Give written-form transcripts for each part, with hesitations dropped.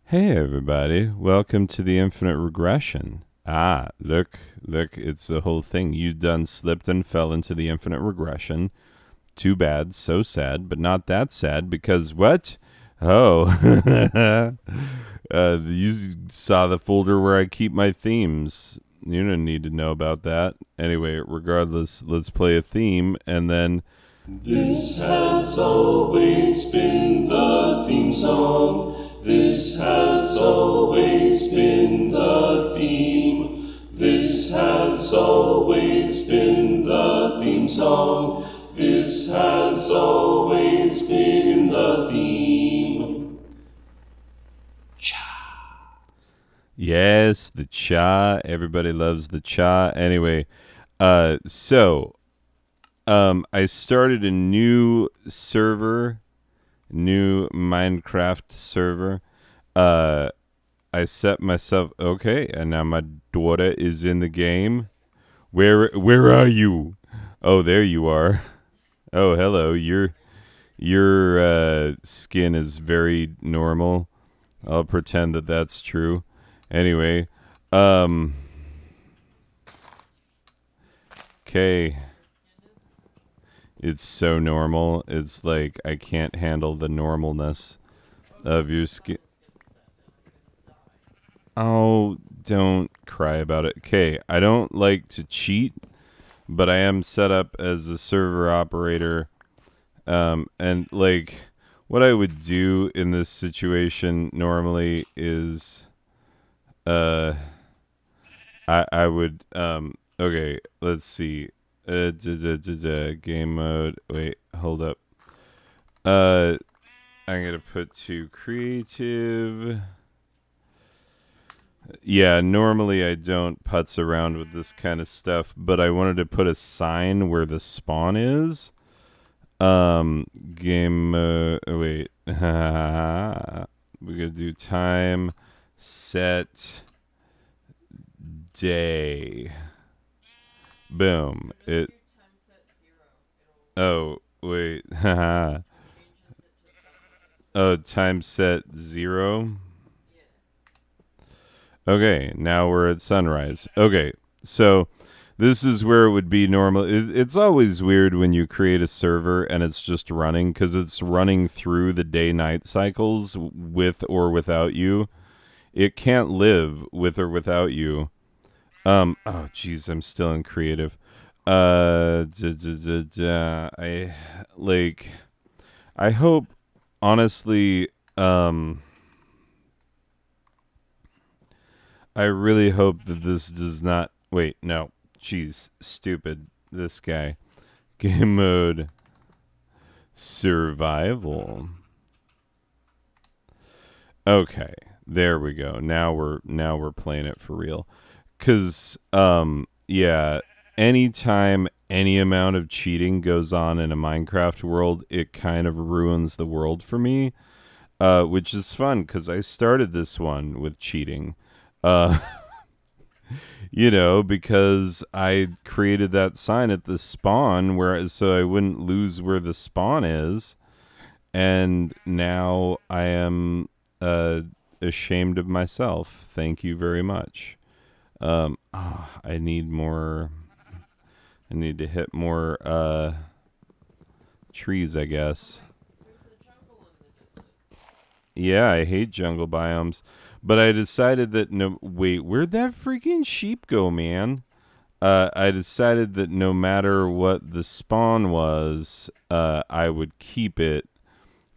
Hey everybody, welcome to the infinite regression. Look, it's the whole thing. You done slipped and fell into the infinite regression. Too bad, so sad, but not that sad because what? Oh, you saw the folder where I keep my themes. You don't need to know about that. Anyway, regardless, let's play a theme and then. This has always been the theme song. This has always been the theme. This has always been the theme song. This has always been the theme. Yes, the cha. Everybody loves the cha. Anyway, I started a new server, new Minecraft server. Uh, I set myself okay, and now my daughter is in the game. Where are you? Oh, there you are. Oh, hello. Your skin is very normal. I'll pretend that that's true. Anyway, um, okay. It's so normal. It's like I can't handle the normalness of your skin. Oh, don't cry about it. Okay, I don't like to cheat, but I am set up as a server operator. And like what I would do in this situation normally is uh I would okay, let's see. Game mode. Wait, hold up. Uh I'm gonna put to creative. Yeah, normally I don't putz around with this kind of stuff, but I wanted to put a sign where the spawn is. Game. Wait. We're gonna do time set day. Boom. It. Oh wait. Oh, time set 0. Okay, now we're at sunrise. Okay, so this is where it would be normal. It's always weird when you create a server and it's just running because it's running through the day night cycles with or without you. It can't live with or without you. Oh, geez, I'm still in creative. I like. I hope, honestly. I really hope that this does not. Wait, no. Jeez, stupid. This guy. Game mode survival. Okay, there we go. Now we're playing it for real. Cause yeah, anytime any amount of cheating goes on in a Minecraft world, it kind of ruins the world for me. Which is fun because I started this one with cheating. Uh, because I created that sign at the spawn where so I wouldn't lose where the spawn is, and now I am ashamed of myself. Thank you very much. I need more. I need to hit more trees, I guess. Yeah, I hate jungle biomes, but I decided that no. Wait, where'd that freaking sheep go, man? I decided that no matter what the spawn was, I would keep it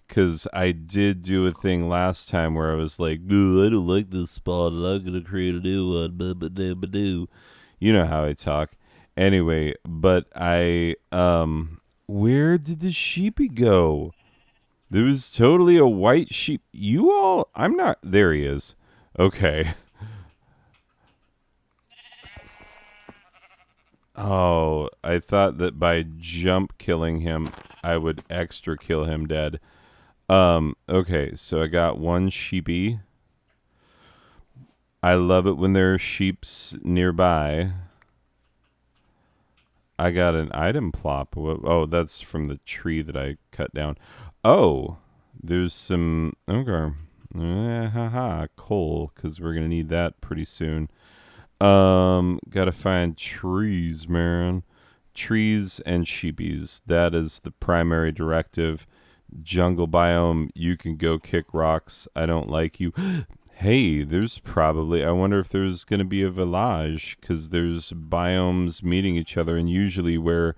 because I did do a thing last time where I was like, "Ooh, I don't like this spawn, and I'm gonna create a new one." Ba-ba-da-ba-doo. You know how I talk. Anyway, but where did the sheepy go? There was totally a white sheep. You all, I'm not. There he is. Okay. Oh, I thought that by jump killing him, I would extra kill him dead. Okay, so I got one sheepy. I love it when there are sheeps nearby. I got an item plop. Oh, that's from the tree that I cut down. Oh, there's some. Okay. Haha, coal, because we're gonna need that pretty soon. Gotta find trees, man. Trees and sheepies. That is the primary directive. Jungle biome, you can go kick rocks. I don't like you. Hey, there's probably, I wonder if there's going to be a village because there's biomes meeting each other, and usually where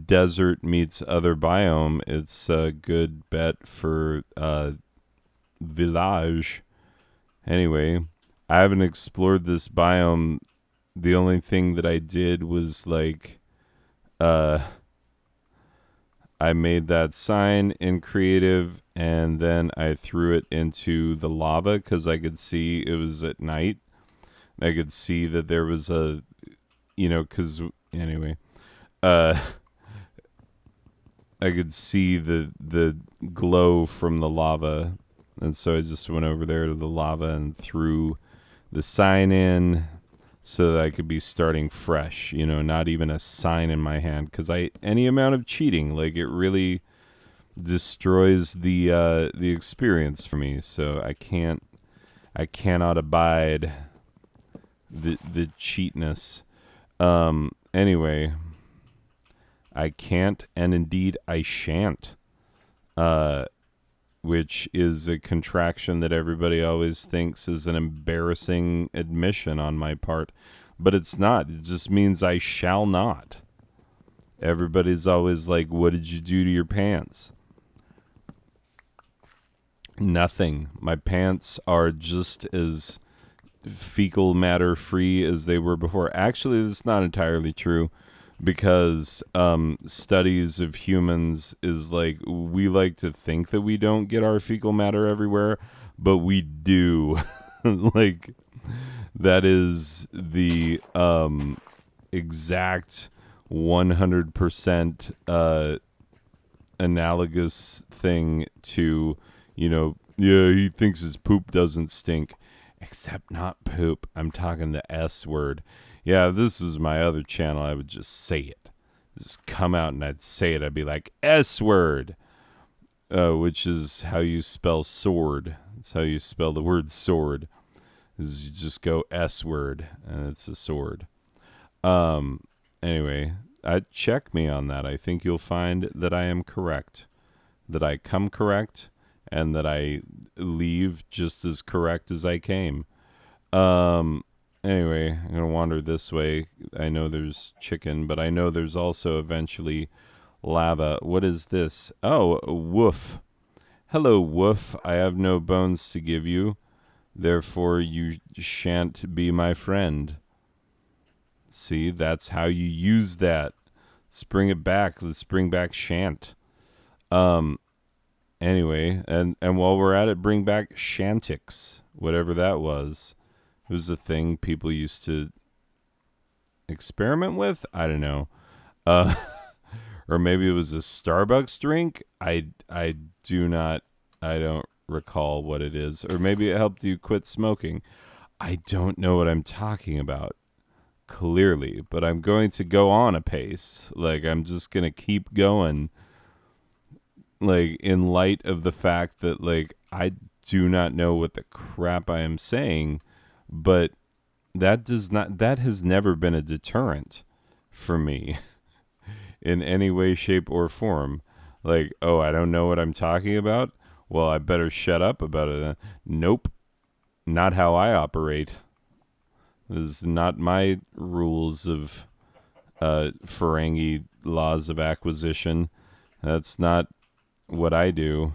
desert meets other biome, it's a good bet for village. Anyway, I haven't explored this biome. The only thing that I did was like, uh, I made that sign in creative and then I threw it into the lava because I could see it was at night. I could see that there was a, because anyway, uh, I could see the glow from the lava, and so I just went over there to the lava and threw the sign in so that I could be starting fresh. Not even a sign in my hand because any amount of cheating, like it really destroys the experience for me. So I cannot abide the cheatness. Anyway, I can't, and indeed I shan't. Which is a contraction that everybody always thinks is an embarrassing admission on my part, but it's not. It just means I shall not. Everybody's always like, "What did you do to your pants?" Nothing. My pants are just as fecal matter free as they were before. Actually, that's not entirely true because studies of humans is like we like to think that we don't get our fecal matter everywhere, but we do. Like that is the exact 100% analogous thing to, yeah, he thinks his poop doesn't stink. Except not poop. I'm talking the S word. Yeah, if this was my other channel, I would just say it. Just come out and I'd say it. I'd be like, S word. Which is how you spell sword. It's how you spell the word sword. Is you just go S word and it's a sword. Anyway, check me on that. I think you'll find that I am correct. That I come correct and that I leave just as correct as I came. Anyway, I'm going to wander this way. I know there's chicken, but I know there's also eventually lava. What is this? Oh, woof. Hello, woof. I have no bones to give you. Therefore, you shan't be my friend. See, that's how you use that. Let's bring it back. Let's bring back shan't. Anyway, and while we're at it, bring back Shantix, whatever that was. It was a thing people used to experiment with. I don't know, or maybe it was a Starbucks drink. I don't recall what it is. Or maybe it helped you quit smoking. I don't know what I'm talking about clearly, but I'm going to go on a pace. Like I'm just gonna keep going. Like in light of the fact that like I do not know what the crap I am saying, but that has never been a deterrent for me in any way, shape, or form. Like, oh, I don't know what I'm talking about. Well, I better shut up about it. Nope, not how I operate. This is not my rules of Ferengi laws of acquisition. That's not what I do.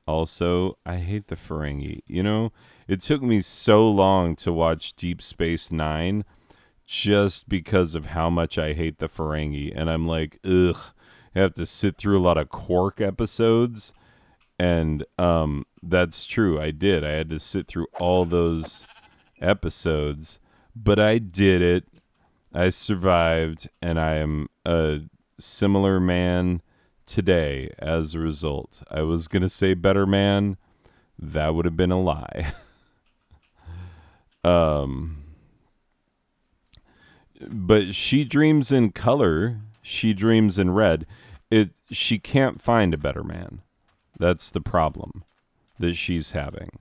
Also, I hate the Ferengi. It took me so long to watch Deep Space Nine just because of how much I hate the Ferengi. And I'm like, ugh, I have to sit through a lot of Quark episodes. And that's true. I did. I had to sit through all those episodes. But I did it. I survived. And I am a similar man today as a result. I was going to say better man. That would have been a lie. But she dreams in color. She dreams in red. She can't find a better man. That's the problem. that she's having.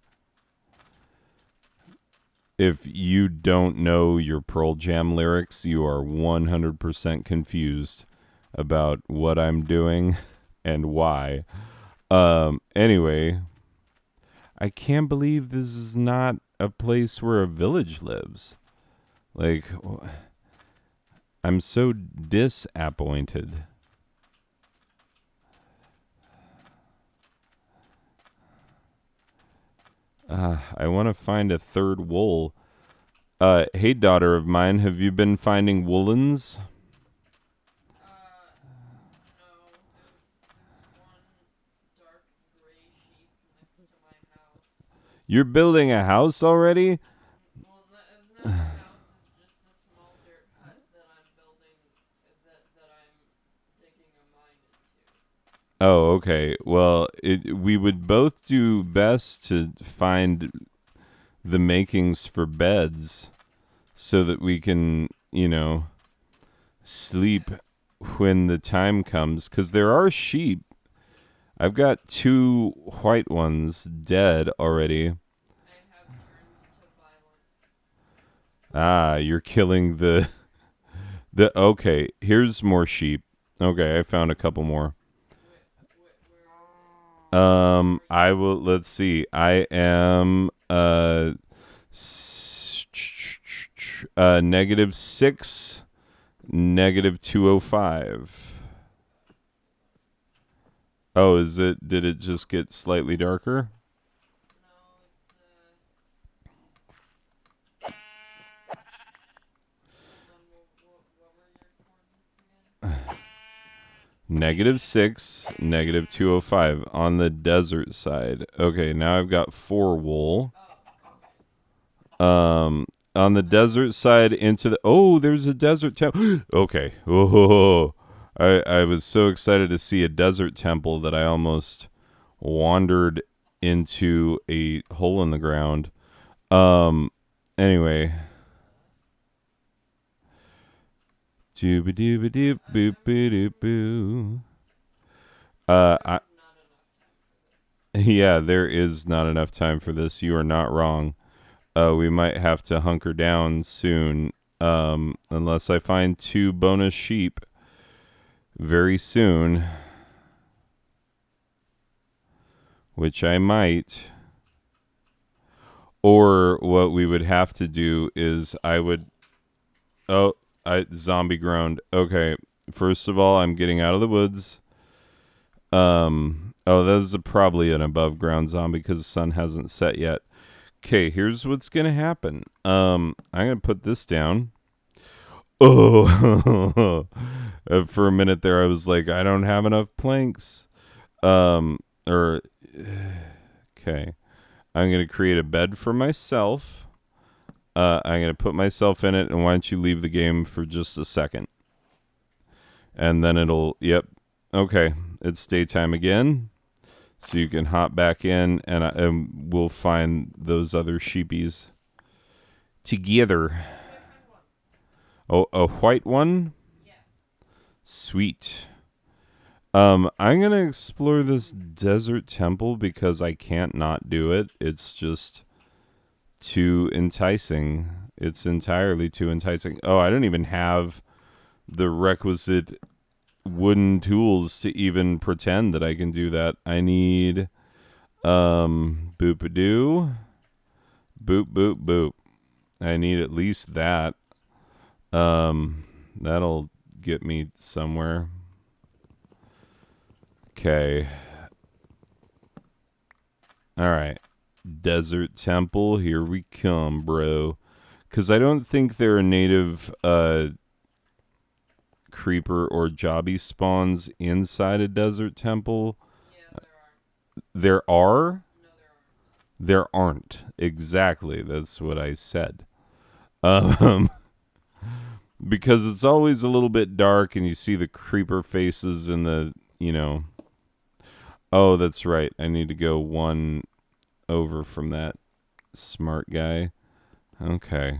If you don't know your Pearl Jam lyrics, you are 100% confused about what I'm doing and why. Anyway, I can't believe this is not a place where a village lives. Like, I'm so disappointed. I want to find a third wool. Hey, daughter of mine, have you been finding woolens? No, there's one dark gray sheep next to my house. You're building a house already? Well, it's not a house. It's just a small dirt hut that I'm building. That I'm digging a mine into. Oh, okay. Well, we would both do best to find the makings for beds so that we can, sleep when the time comes. Because there are sheep. I've got 2 white ones dead already. I have turned to violence. Ah, you're killing the... Okay, here's more sheep. Okay, I found a couple more. Where I will. Let's see. I am -6, -205. Oh, is it? Did it just get slightly darker? No, it's hold on. What were your coordinates again? -6, -205 on the desert side. Okay, now I've got 4 wool. Oh, okay. On the desert side into the... Oh, there's a desert temple. Okay. Oh, I was so excited to see a desert temple that I almost wandered into a hole in the ground. Anyway. Dooba-dooba-doop-boop-a-doop-boo. I, yeah, there is not enough time for this. You are not wrong. We might have to hunker down soon, unless I find 2 bonus sheep very soon, which I might. Or what we would have to do is I would... Oh, zombie groaned. Okay, first of all, I'm getting out of the woods. Oh, that is probably an above ground zombie because the sun hasn't set yet. Okay, here's what's gonna happen. I'm gonna put this down. Oh, for a minute there, I was like, I don't have enough planks. Or okay, I'm gonna create a bed for myself. I'm gonna put myself in it, and why don't you leave the game for just a second, and then it'll. Yep. Okay, it's daytime again. So you can hop back in, and we'll find those other sheepies together. Oh, a white one? Yeah. Sweet. I'm going to explore this desert temple because I can't not do it. It's just too enticing. It's entirely too enticing. Oh, I don't even have the requisite wooden tools to even pretend that I can do that. I need boop-a-doo, boop boop boop. I need at least that. That'll get me somewhere. Okay. All right. Desert temple, here we come, bro. Cuz I don't think there are native creeper or jobby spawns inside a desert temple. Yeah, There are? no, There aren't. Exactly. That's what I said. Um, because it's always a little bit dark and you see the creeper faces and the. Oh, that's right. I need to go 1 over from that smart guy. Okay.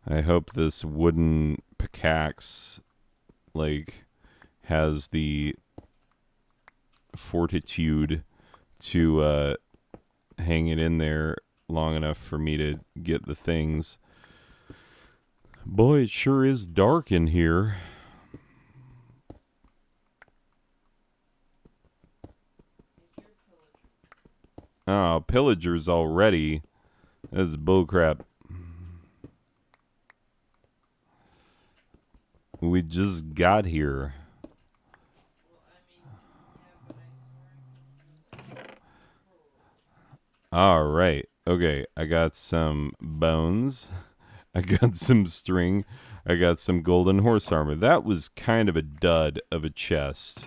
I hope this wooden pickaxe, has the fortitude to hang it in there long enough for me to get the things. Boy, it sure is dark in here. Oh, pillagers already. That's bullcrap. We just got here. All right. Okay, I got some bones. I got some string. I got some golden horse armor. That was kind of a dud of a chest.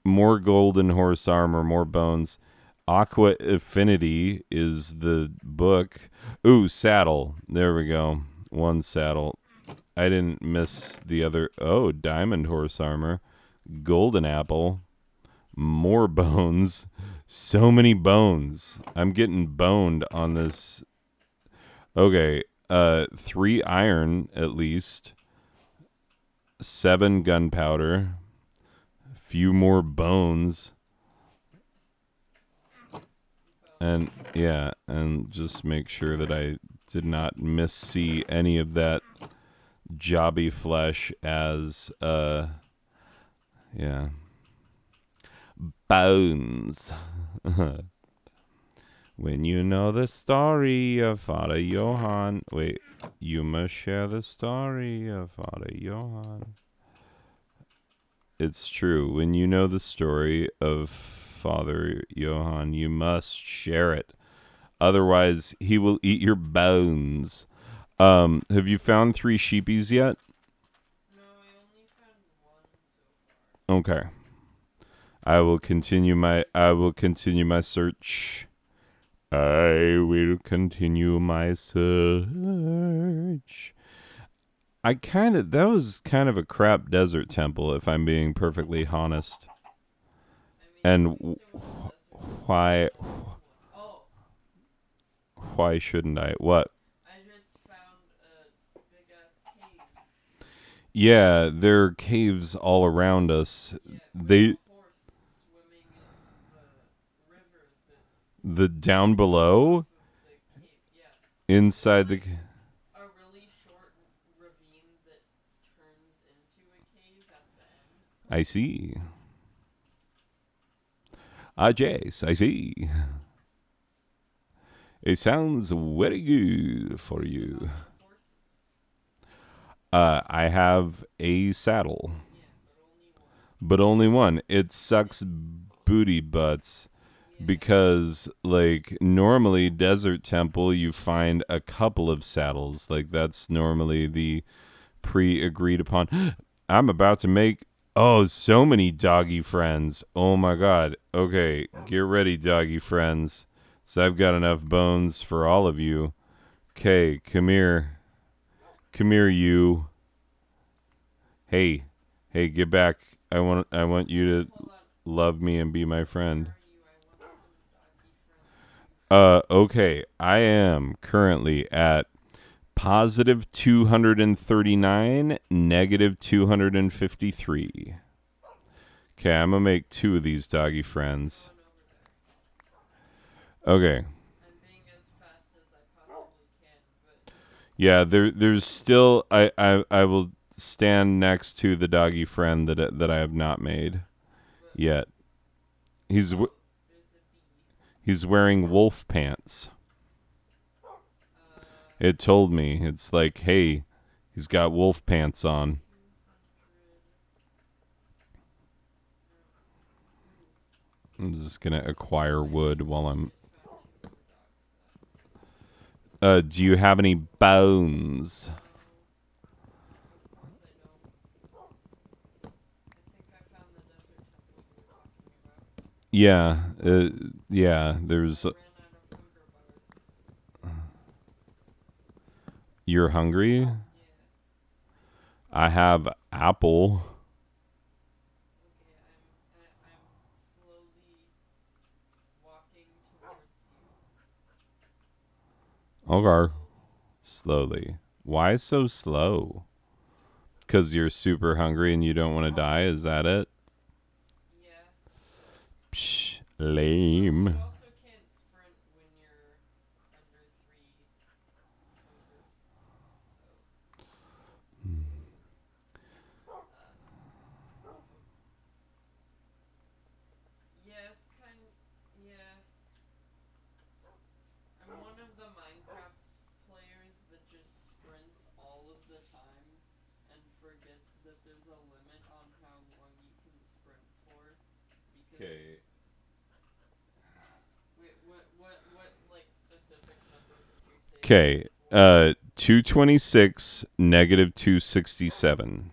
More golden horse armor, more bones. Aqua Affinity is the book. Ooh, saddle. There we go. One saddle. I didn't miss the other. Oh, diamond horse armor. Golden apple. More bones. So many bones. I'm getting boned on this. Okay. 3 iron at least. 7 gunpowder. A few more bones. And yeah, and just make sure that I did not missee any of that jobby flesh as yeah. Bones. When you know the story of Father Johann. Wait, you must share the story of Father Johann. It's true. When you know the story of Father Johann, you must share it. Otherwise, he will eat your bones. Have you found 3 sheepies yet? No, I only found one so far. Okay. I will continue my search. I will continue my search. That was kind of a crap desert temple, if I'm being perfectly honest. And why shouldn't I? What? I just found a big ass cave. Yeah, there are caves all around us. With a horse swimming in the river the down below, the cave. Yeah. inside the. A really short ravine that turns into a cave at the end. I see. Ah, Jace, I see. It sounds very good for you. I have a saddle. Yeah, but only one. It sucks booty butts because, like, normally Desert Temple, you find a couple of saddles. Like, that's normally the pre-agreed upon. I'm about to make, so many doggy friends. Oh, my God. Okay, get ready, doggy friends. So I've got enough bones for all of you. Okay, come here. Come here, you. Hey, get back. I want you to love me and be my friend. Okay. I am currently at positive 239, negative 253. Okay, I'm gonna make 2 of these doggy friends. Okay. Yeah, there's still I will stand next to the doggy friend that I have not made yet. He's wearing wolf pants. It told me. It's like, hey, he's got wolf pants on. I'm just gonna acquire wood while I'm. Do you have any bones? Yeah, there's. You're hungry? I have apple. I'm slowly walking towards you. Okay. Slowly. Why so slow? Because you're super hungry and you don't want to die? Is that it? Yeah. Psh, You lame. also can't sprint when you're under 300. So, yeah, it's kind. Yeah, I'm one of the Minecraft players that just sprints all of the time and forgets that there's a limit on how long you can sprint for. Because Okay. wait, what like specific number would you say? Okay. 226 negative 267.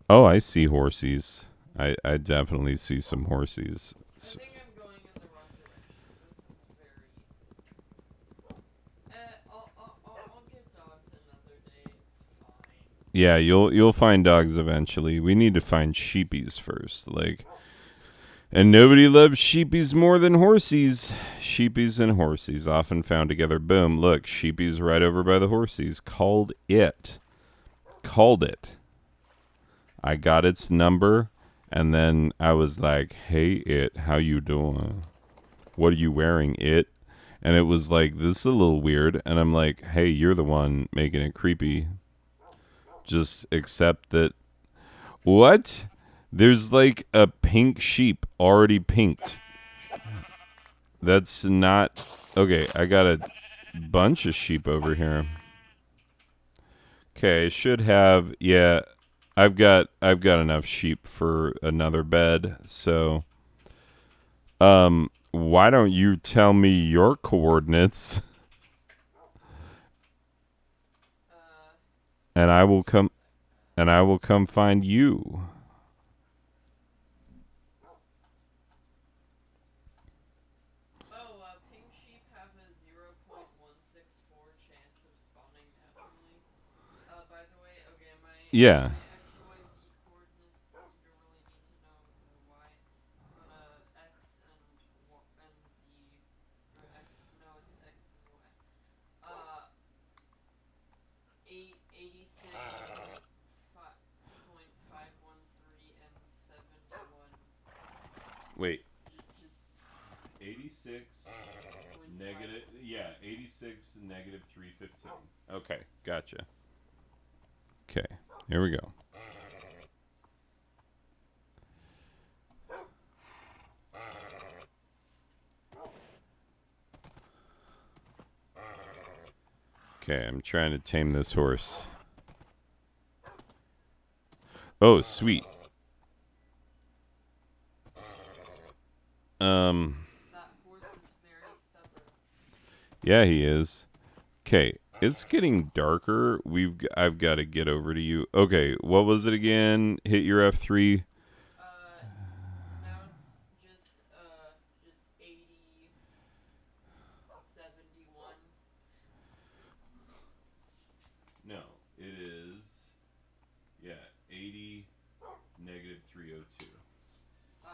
Oh, I see horsies. I definitely see some horsies. I think I'm going in the wrong direction. This is very. I'll get dogs another day. It's fine. Yeah, you'll find dogs eventually. We need to find sheepies first. Like, and nobody loves sheepies more than horsies. Sheepies and horsies often found together. Boom, look, sheepies right over by the horsies. Called it. Called it. I got its number, and then I was like, "Hey, it, how you doing? What are you wearing, it?" And it was like, "This is a little weird." And I'm like, "Hey, you're the one making it creepy. Just accept that." What? There's like a pink sheep already pinked. That's not okay. I got a bunch of sheep over here. Okay, should have, yeah. I've got enough sheep for another bed. So, why don't you tell me your coordinates, and I will come and I will come find you. Pink sheep have a 0.164 chance of spawning naturally. By the way, okay, Yeah. my XYZ coordinates, you don't really need to know why, but X and Z, or X, no, it's X and Y. 86.513 and 71. Wait. Just 86 point negative. Yeah, 86 negative 315. Okay, gotcha. Okay, here we go. Okay, I'm trying to tame this horse. Oh, sweet. That horse is very stubborn. Yeah, he is. Okay, it's getting darker. I've got to get over to you. Okay, what was it again? Hit your F3. Now it's just 80, 71. No, it is. Yeah, 80 negative 302. Oh,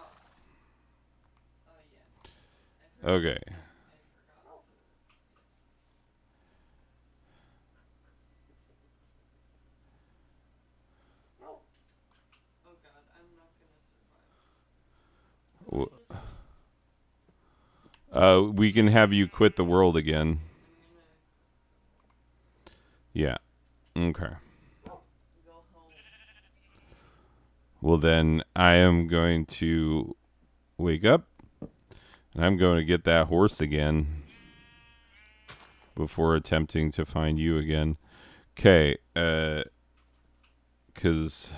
yeah. Okay. I forgot. Oh god, I'm not gonna survive. We can have you quit the world again. Yeah. Okay. Go home. Well, then I am going to wake up and I'm going to get that horse again before attempting to find you again. Okay. Because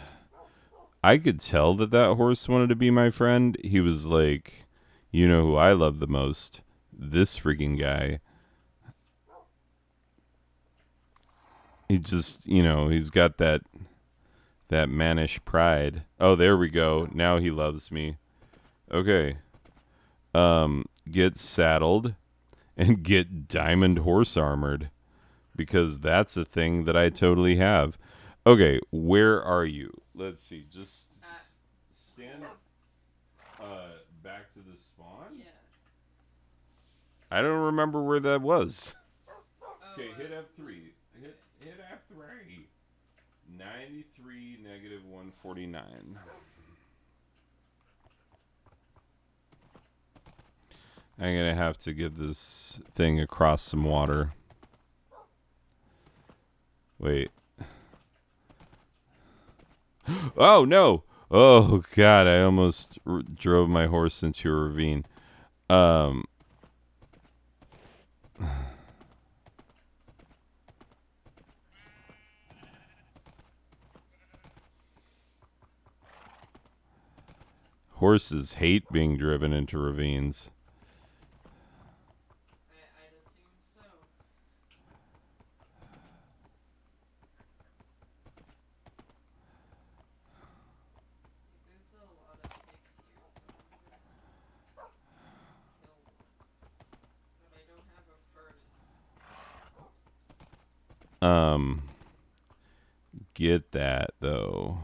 I could tell that that horse wanted to be my friend. He was like, you know who I love the most? This freaking guy. He just, he's got that mannish pride. Oh, there we go. Now he loves me. Okay. Get saddled and get diamond horse armored because that's a thing that I totally have. Okay, where are you? Let's see. Just stand. Back to the spawn? Yeah. I don't remember where that was. Oh, Okay, hit F3. Hit F3. 93 negative 149. I'm gonna have to get this thing across some water. Wait. Oh no! Oh god! I almost drove my horse into a ravine. Um. Horses hate being driven into ravines. I'd assume so. There's a lot of pigs here, so I'm gonna kill one. But I don't have a furnace. Get that though.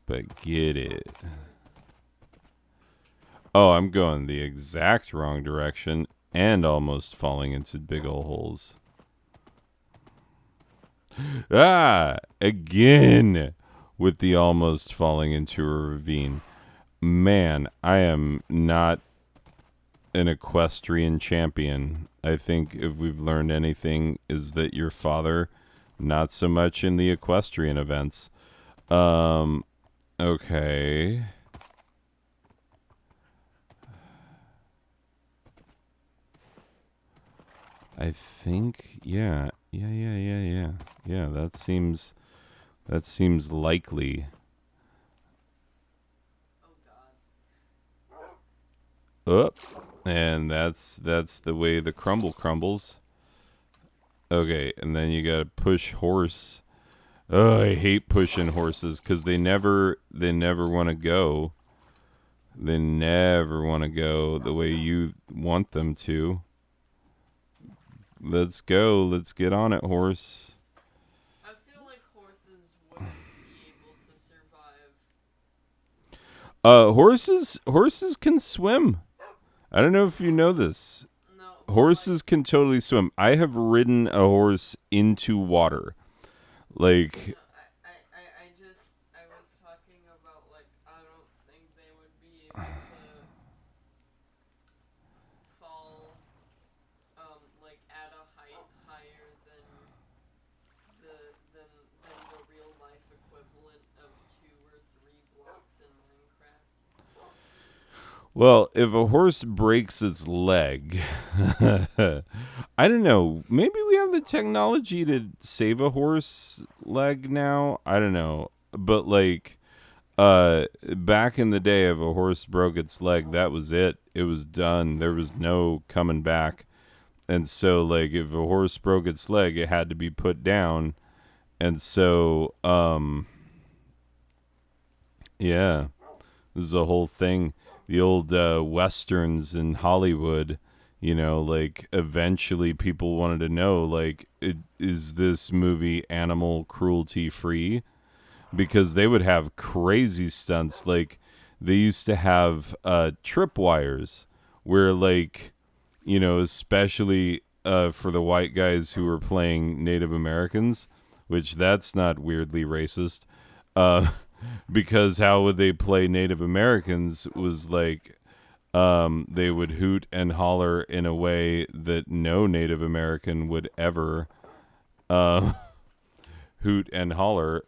But get it. Oh, I'm going the exact wrong direction and almost falling into big ol' holes. Ah! Again! With the almost falling into a ravine. Man, I am not an equestrian champion. I think if we've learned anything is that your father, not so much in the equestrian events. Okay. I think, yeah. Yeah, that seems likely. Oh god. Up. And that's the way the crumble crumbles. Okay, and then you gotta push horse. Oh, I hate pushing horses because they never want to go. They never want to go the way you want them to. Let's go. Let's get on it, horse. I feel like horses wouldn't be able to survive. Horses can swim. I don't know if you know this. No. Horses can totally swim. I have ridden a horse into water. Like, I was talking about, like, I don't think they would be able to fall, like, at a height higher than the real life equivalent of 2 or 3 blocks in Minecraft. well, if a horse breaks its leg, I don't know. Maybe we have the technology to save a horse leg now. I don't know. But like back in the day if a horse broke its leg, that was it. It was done. There was no coming back. And so like if a horse broke its leg, it had to be put down. And so yeah, this is a whole thing. The old westerns in Hollywood, you know, like eventually people wanted to know, like, is this movie animal cruelty free? Because they would have crazy stunts. Like they used to have tripwires where, like, you know, especially for the white guys who were playing Native Americans, which that's not weirdly racist. Uh, because how would they play Native Americans was like they would hoot and holler in a way that no Native American would ever hoot and holler.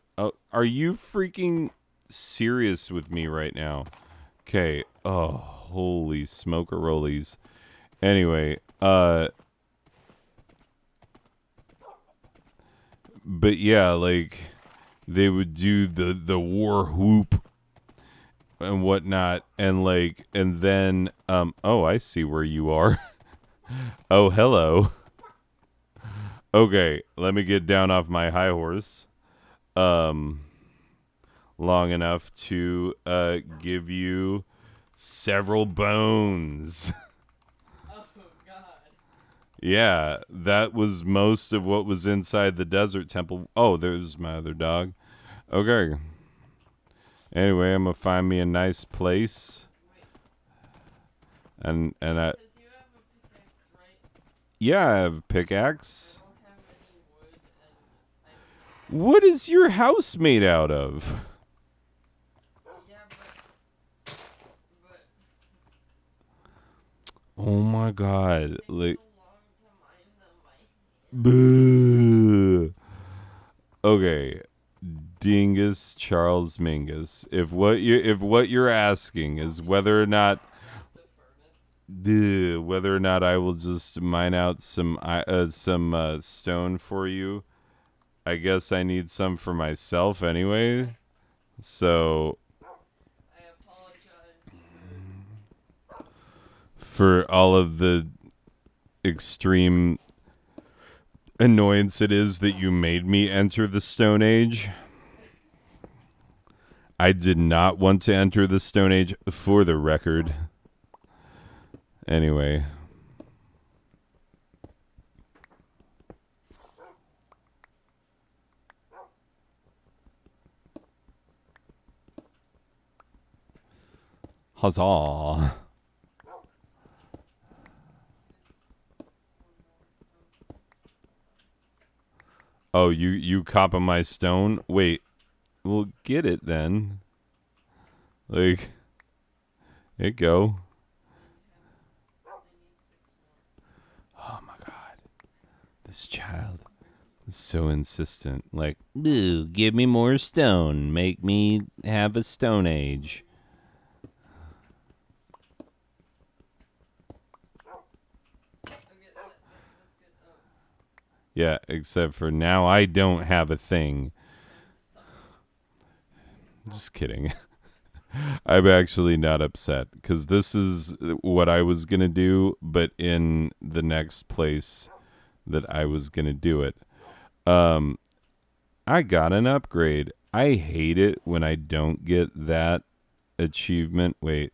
Are you freaking serious with me right now? Okay. Oh, holy smoker-rollies. Anyway, but yeah, like they would do the war whoop and whatnot, and like, and then oh, I see where you are. Oh, hello. Okay, let me get down off my high horse long enough to give you several bones. Oh god. Yeah, that was most of what was inside the desert temple. Oh, there's my other dog. Okay. Anyway, I'm gonna find me a nice place. And I Because you have a pickaxe, right? yeah, I have a pickaxe. I don't have any wood, and What is your house made out of? yeah, but Oh my god! it takes Like, so long to mine them. boo. Okay, Dingus Charles Mingus. If what you're asking is whether or not Craft a furnace. whether or not I will just mine out some stone for you, I guess I need some for myself anyway. So I apologize for all of the extreme annoyance it is that you made me enter the Stone Age. I did not want to enter the Stone Age, for the record. Anyway. Huzzah. Oh, you copy my stone? Wait. Well, get it then. Like, here you go. Oh my god. This child is so insistent. Like, boo, give me more stone. Make me have a Stone Age. Okay, that's good. Oh, Yeah, except for now I don't have a thing. Just kidding. I'm actually not upset because this is what I was going to do, but in the next place that I was going to do it. I got an upgrade. I hate it when I don't get that achievement. Wait,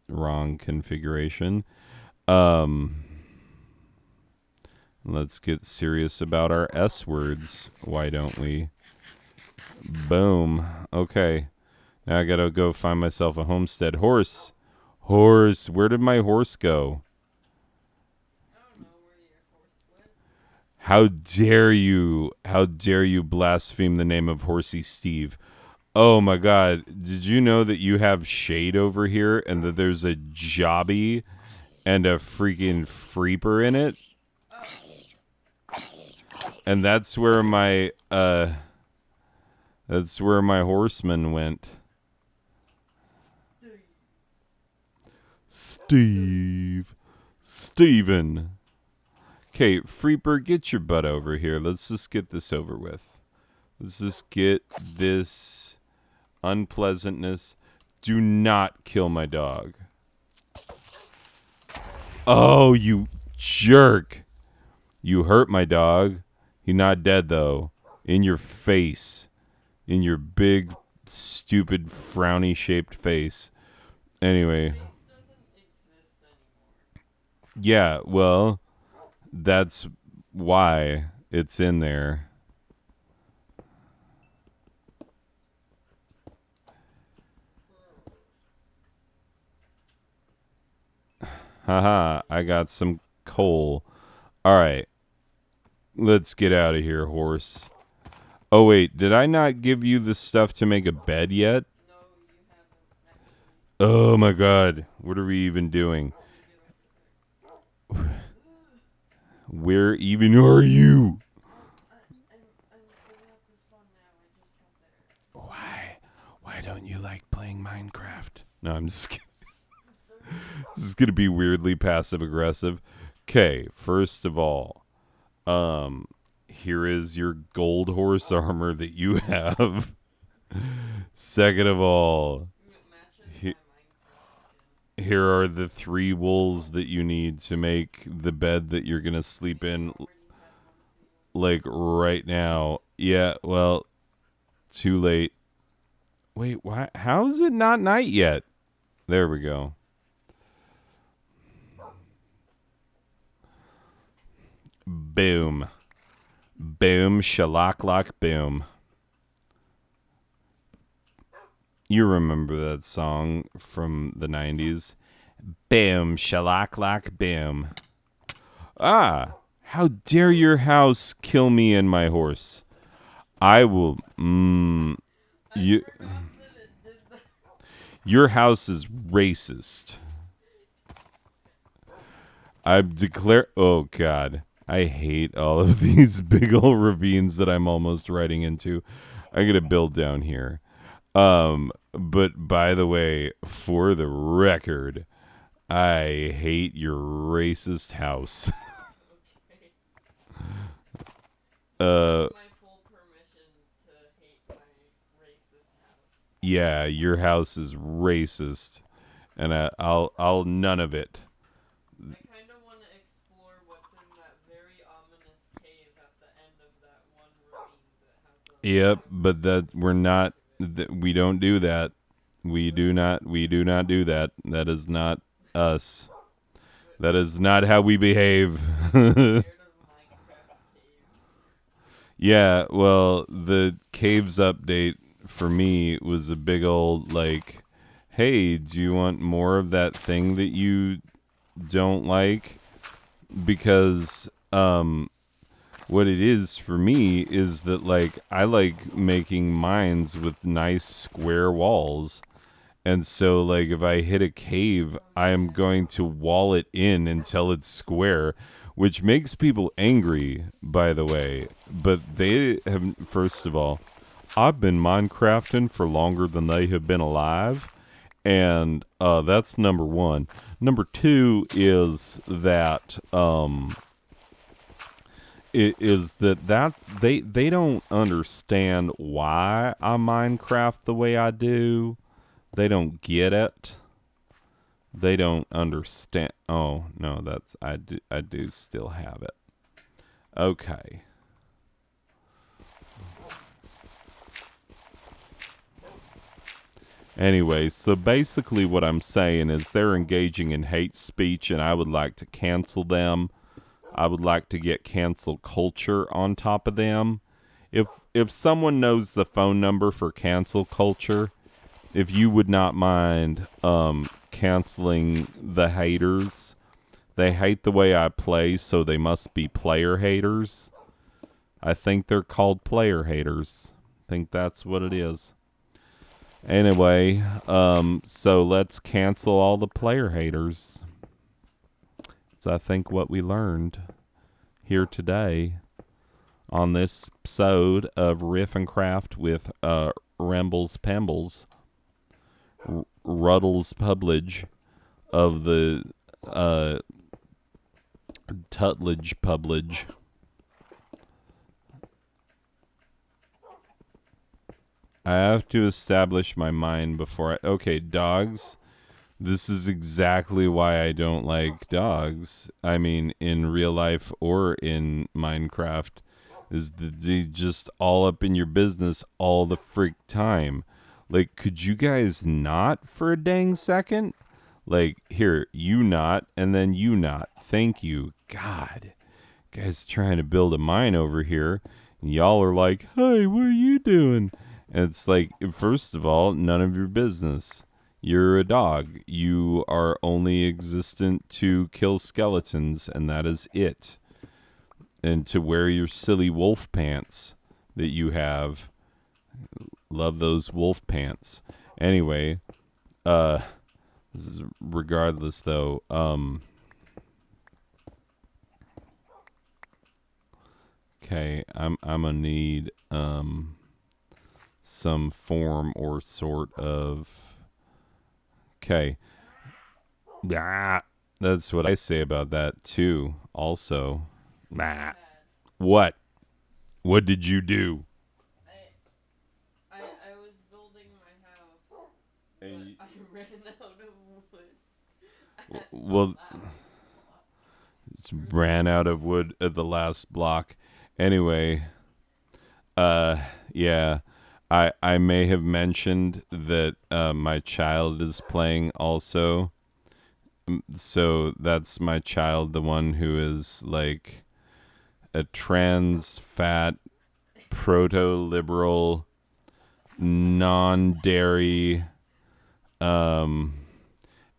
wrong configuration. Let's get serious about our S words. Why don't we? Boom. Okay. Now I gotta go find myself a homestead. Horse. Horse. Where did my horse go? I don't know where your horse went. How dare you? How dare you blaspheme the name of Horsey Steve? Oh my god. Did you know that you have shade over here and that there's a jobby and a freaking freeper in it? And that's where my horseman went. Steven. Okay, Freeper, get your butt over here. Let's just get this over with. Let's just get this unpleasantness. Do not kill my dog. Oh, you jerk. You hurt my dog. He's not dead, though. In your face. In your big, stupid, frowny-shaped face. Anyway. Face doesn't exist anymore. Yeah, well, that's why it's in there. Haha, I got some coal. All right. Let's get out of here, horse. Oh, wait. Did I not give you the stuff to make a bed yet? No, you haven't actually. Oh, my God. What are we even doing? Where even are you? I'm going up this one now. I just got there. Why don't you like playing Minecraft? No, I'm just kidding. This is going to be weirdly passive aggressive. Okay, first of all, here is your gold horse armor that you have. Second of all, It matches He- my Minecraft skin. here are the 3 wools that you need to make the bed that you're going to sleep in, Already had one too. like, right now. Yeah, well, too late. Wait, why? How is it not night yet? There we go. Boom. Boom, shalock lock, boom. You remember that song from the 90s? Bam, shalak lak bam. Ah, how dare your house kill me and my horse? I will. I You, forgot that it did that. your house is racist. I declare. Oh God, I hate all of these big old ravines that I'm almost riding into. I gotta build down here. But by the way, for the record, I hate your racist house. Okay. uh, Have my full permission to hate my racist house. yeah, your house is racist, and I'll none of it. I kind of want to explore what's in that very ominous cave at the end of that one ravine that has a Yep, but monster that we're not. We don't do that. We do not. We do not do that. That is not us. but That is not how we behave. scared of Minecraft caves. Yeah, well, the caves update for me was a big old like, hey, do you want more of that thing that you don't like? Because what it is for me is that like I like making mines with nice square walls. And so like if I hit a cave, I am going to wall it in until it's square, which makes people angry, by the way. But they have first of all, I've been Minecrafting for longer than they have been alive. And that's number one. Number two is that that's they don't understand why I Minecraft the way I do. They don't get it. They don't understand. Oh no, that's I do still have it. Okay. Anyway, so basically what I'm saying is they're engaging in hate speech and I would like to cancel them. I would like to get cancel culture on top of them. If someone knows the phone number for cancel culture, if you would not mind canceling the haters. They hate the way I play, so they must be player haters. I think they're called player haters. I think that's what it is. Anyway, so let's cancel all the player haters. So I think what we learned here today on this episode of Riff and Craft with Rembles Pembles, Ruddles Publige of the Tutledge Publige. I have to establish my mind before I. Okay, dogs. This is exactly why I don't like dogs. I mean, in real life or in Minecraft, is they just all up in your business all the freak time. Like, could you guys not for a dang second? Like, here, you not, and then you not. Thank you. God. Guys trying to build a mine over here. And y'all are like, hey, what are you doing? And it's like, first of all, none of your business. You're a dog. You are only existent to kill skeletons, and that is it. And to wear your silly wolf pants that you have. Love those wolf pants. Anyway, this is regardless though. Okay, I'm gonna need some form or sort of. Okay, ah, that's what I say about that too. Also, ah, Bad. what? What did you do? I was building my house, but And I ran out of wood. At the well, last block. just ran out of wood at the last block. Anyway, yeah. I may have mentioned that my child is playing also. So that's my child, the one who is like a trans fat proto liberal non-dairy,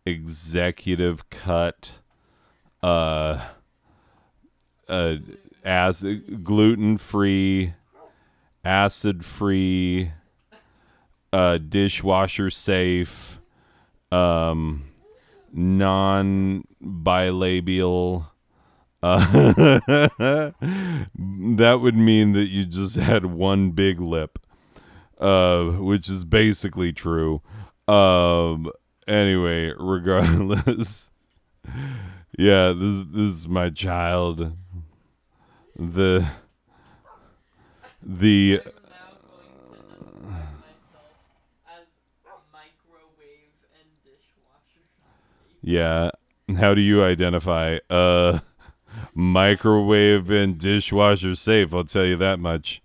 executive cut, uh, as gluten-free, acid-free, dishwasher safe, non-bilabial. That would mean that you just had one big lip, which is basically true. Anyway, regardless, yeah, this is my child. The the I'm now going to describe myself as microwave and dishwasher safe. yeah. How do you identify? Microwave and dishwasher safe. I'll tell you that much.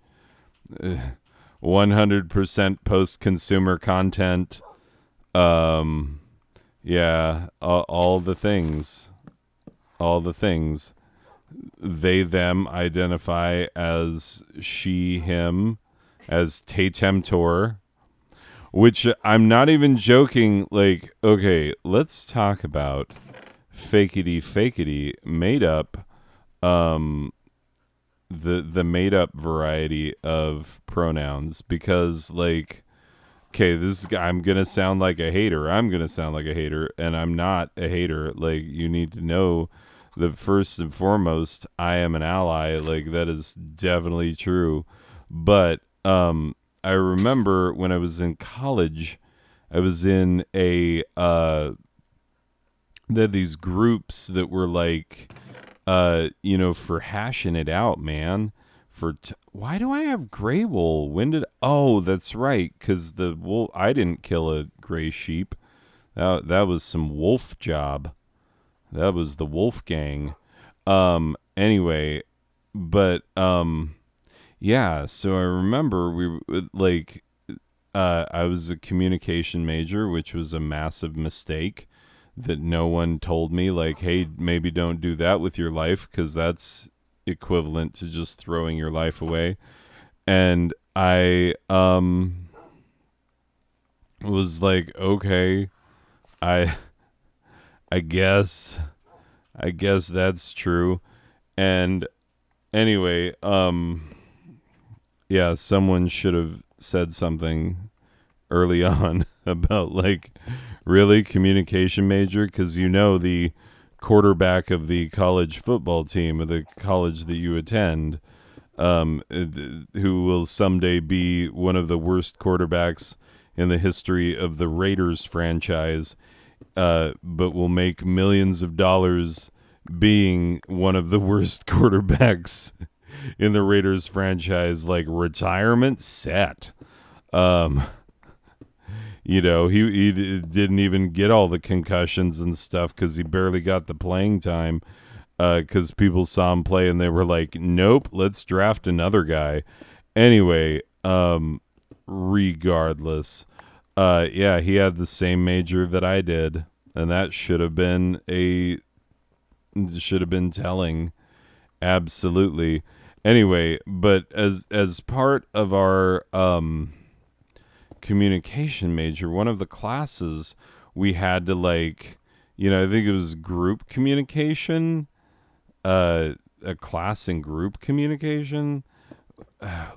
100% post-consumer content. Yeah, all the things. All the things. They, them identify as she, him, as Tatemtor, which I'm not even joking. Like, okay, let's talk about fakety made up, the made up variety of pronouns, because like, okay, I'm gonna sound like a hater. I'm gonna sound like a hater, and I'm not a hater. Like, you need to know that first and foremost, I am an ally. Like, that is definitely true. But I remember when I was in college, I was in a there are these groups that were like, for hashing it out, man. Why do I have gray wool? When did? Oh, that's right, because the wool. I didn't kill a gray sheep. That was some wolf job. That was the wolf gang. Anyway, but yeah. So I remember I was a communication major, which was a massive mistake that no one told me, like, hey, maybe don't do that with your life, because that's equivalent to just throwing your life away. And I was like, okay, I I guess that's true. And anyway, yeah, someone should have said something early on about, like, really, communication major, because the quarterback of the college football team of the college that you attend, who will someday be one of the worst quarterbacks in the history of the Raiders franchise, but will make millions of dollars being one of the worst quarterbacks in the Raiders franchise, like, retirement set. Um, he didn't even get all the concussions and stuff because he barely got the playing time, because people saw him play and they were like, nope, let's draft another guy. Anyway, regardless, yeah, he had the same major that I did, and that should have been telling. Absolutely. Anyway, but as part of our communication major, one of the classes, we had to, like, I think it was group communication, a class in group communication,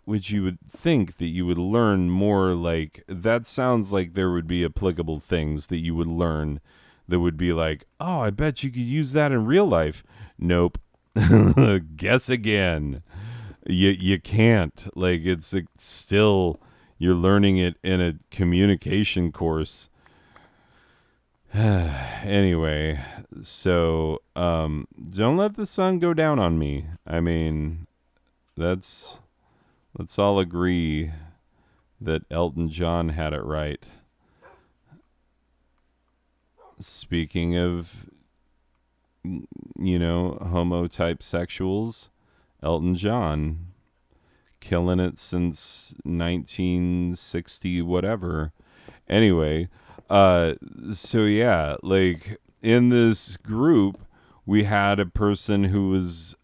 which you would think that you would learn more. Like, that sounds like there would be applicable things that you would learn that would be like, oh, I bet you could use that in real life. Nope. Guess again. You can't. Like, it's still, you're learning it in a communication course. Anyway, so don't let the sun go down on me. I mean, let's all agree that Elton John had it right. Speaking of, homo type sexuals, Elton John, killing it since 1960 whatever. Anyway, so yeah, like, in this group we had a person who was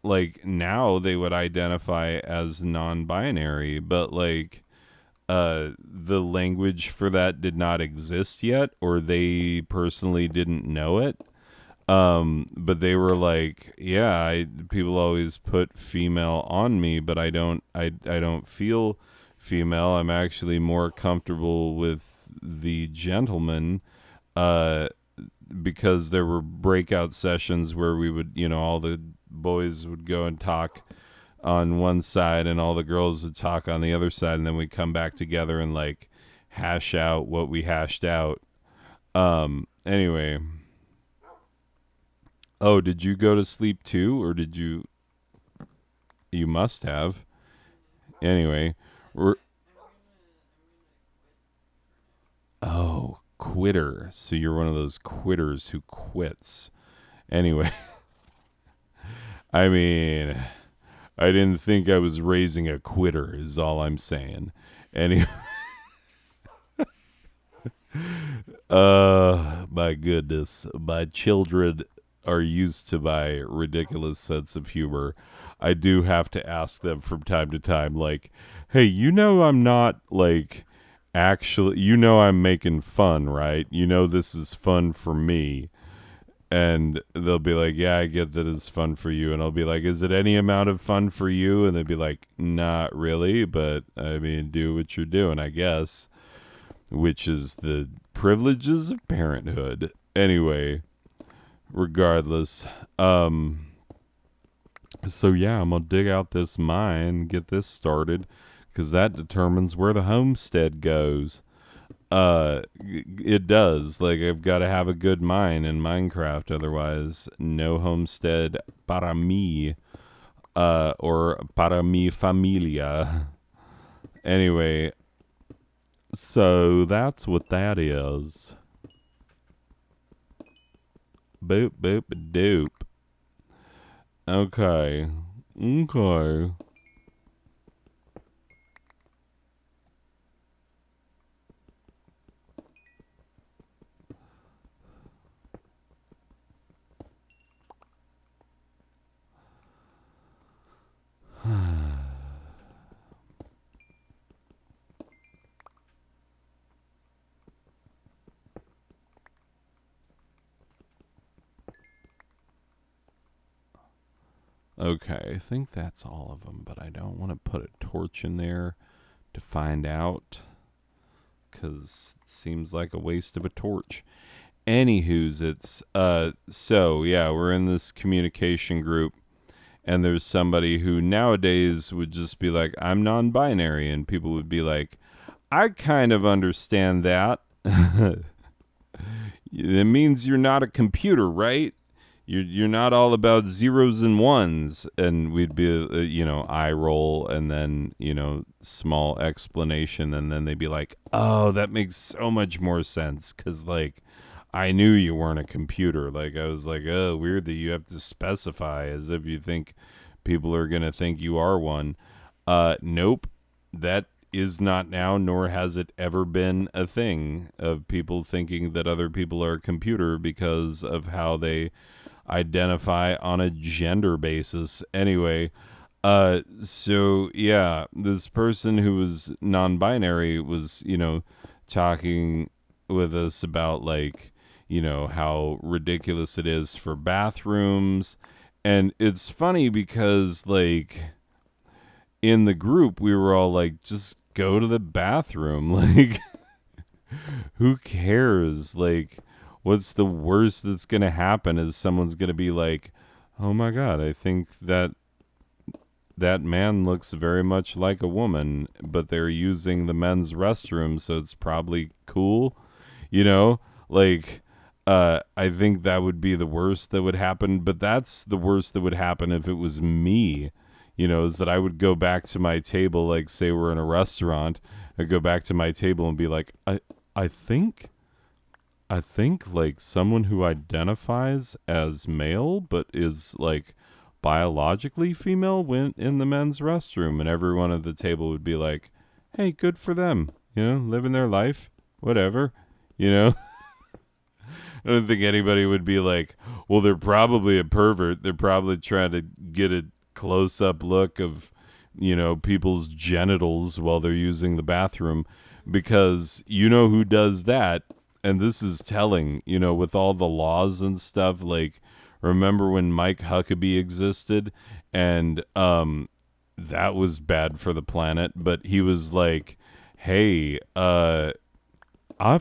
like, now they would identify as non-binary, but like, the language for that did not exist yet, or they personally didn't know it. But they were like, yeah, people always put female on me, but I don't feel female. I'm actually more comfortable with the gentleman, uh, because there were breakout sessions where we would, all the boys would go and talk on one side and all the girls would talk on the other side, and then we'd come back together and like hash out what we hashed out. Anyway. Oh, did you go to sleep too, or did you? You must have. Anyway, we're. Oh, quitter. So you're one of those quitters who quits. Anyway, I mean, I didn't think I was raising a quitter, is all I'm saying. Anyway, my goodness. My children are used to my ridiculous sense of humor. I do have to ask them from time to time, like, hey, I'm not, like, actually, I'm making fun, right? This is fun for me. And they'll be like, yeah, I get that it's fun for you. And I'll be like, is it any amount of fun for you? And they'd be like, not really, but I mean, do what you're doing, I guess, which is the privileges of parenthood. Anyway, regardless, so yeah, I'm gonna dig out this mine, get this started, because that determines where the homestead goes. It does. Like, I've got to have a good mine in Minecraft, otherwise no homestead para mí, or para mi familia. Anyway, so that's what that is. Boop boop doop. Okay. Okay. Okay, I think that's all of them, but I don't want to put a torch in there to find out, because it seems like a waste of a torch. Anywho's, it's, so yeah, we're in this communication group, and there's somebody who nowadays would just be like, I'm non-binary, and people would be like, I kind of understand that. It means you're not a computer, right? You're not all about zeros and ones. And we'd be, eye roll, and then, small explanation, and then they'd be like, oh, that makes so much more sense, because, like, I knew you weren't a computer. Like, I was like, oh, weird that you have to specify, as if you think people are going to think you are one. Nope. That is not now, nor has it ever been a thing of people thinking that other people are a computer because of how they identify on a gender basis. Anyway, so yeah, this person who was non-binary was, talking with us about, like, how ridiculous it is for bathrooms. And it's funny because, like, in the group, we were all like, just go to the bathroom. Like, who cares? Like, what's the worst that's going to happen is someone's going to be like, oh my God, I think that man looks very much like a woman, but they're using the men's restroom, so it's probably cool. Like, I think that would be the worst that would happen, but that's the worst that would happen if it was me. Is that I would go back to my table, like, say we're in a restaurant, I'd go back to my table and be like, I think like someone who identifies as male but is, like, biologically female went in the men's restroom, and everyone at the table would be like, hey, good for them, living their life, whatever. I don't think anybody would be like, well, they're probably a pervert, they're probably trying to get a close-up look of people's genitals while they're using the bathroom, because you know who does that. And this is telling, with all the laws and stuff. Like, remember when Mike Huckabee existed, and that was bad for the planet, but he was like, hey, I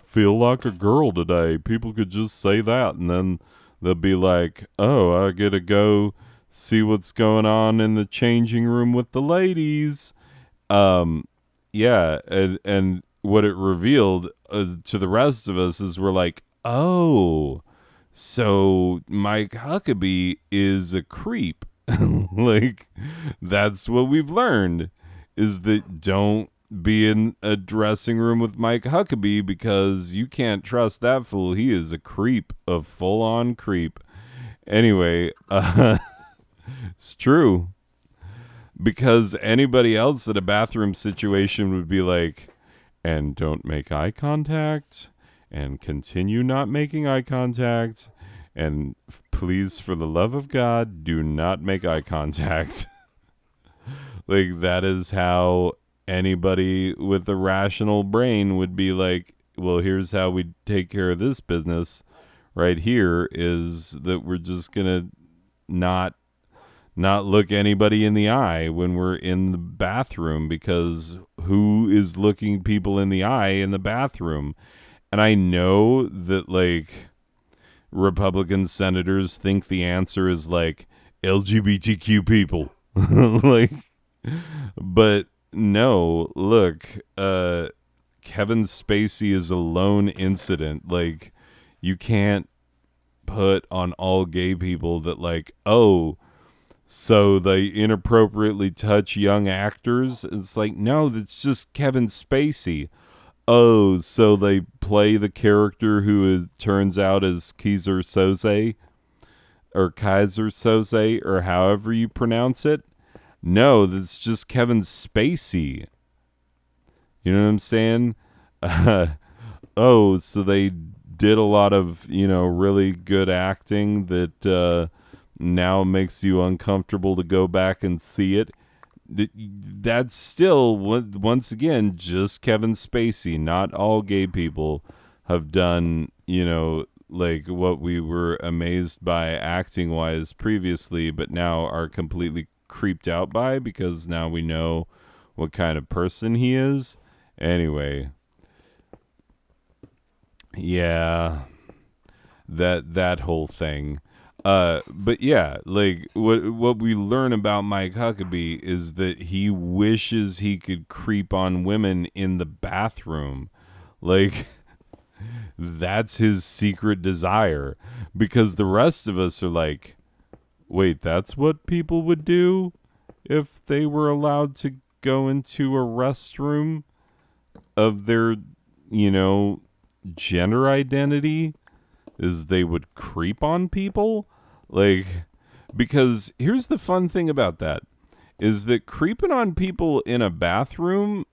feel like a girl today. People could just say that, and then they'll be like, oh, I get to go see what's going on in the changing room with the ladies. Yeah, and what it revealed to the rest of us is we're like, oh, so Mike Huckabee is a creep. Like, that's what we've learned, is that don't be in a dressing room with Mike Huckabee, because you can't trust that fool. He is a creep, a full-on creep. Anyway, it's true. Because anybody else at a bathroom situation would be like, and don't make eye contact, and continue not making eye contact, and please, for the love of God, do not make eye contact. Like, that is how anybody with a rational brain would be like, well, here's how we take care of this business right here, is that we're just gonna not look anybody in the eye when we're in the bathroom, because who is looking people in the eye in the bathroom? And I know that, like, Republican senators think the answer is like LGBTQ people. Like, but no, look, Kevin Spacey is a lone incident. Like, you can't put on all gay people that, like, oh, so they inappropriately touch young actors. It's like, no, that's just Kevin Spacey. Oh, so they play the character who turns out as Kaiser Soze, or Kaiser Soze, or however you pronounce it. No, that's just Kevin Spacey. You know what I'm saying? Oh, so they did a lot of, really good acting that now makes you uncomfortable to go back and see it. That's still, once again, just Kevin Spacey. Not all gay people have done, like what we were amazed by acting wise previously, but now are completely creeped out by, because now we know what kind of person he is. Anyway, yeah, that whole thing. But yeah, like what we learn about Mike Huckabee is that he wishes he could creep on women in the bathroom. Like, that's his secret desire, because the rest of us are like, wait, that's what people would do if they were allowed to go into a restroom of their, gender identity, is they would creep on people? Like, because here's the fun thing about that, is that creeping on people in a bathroom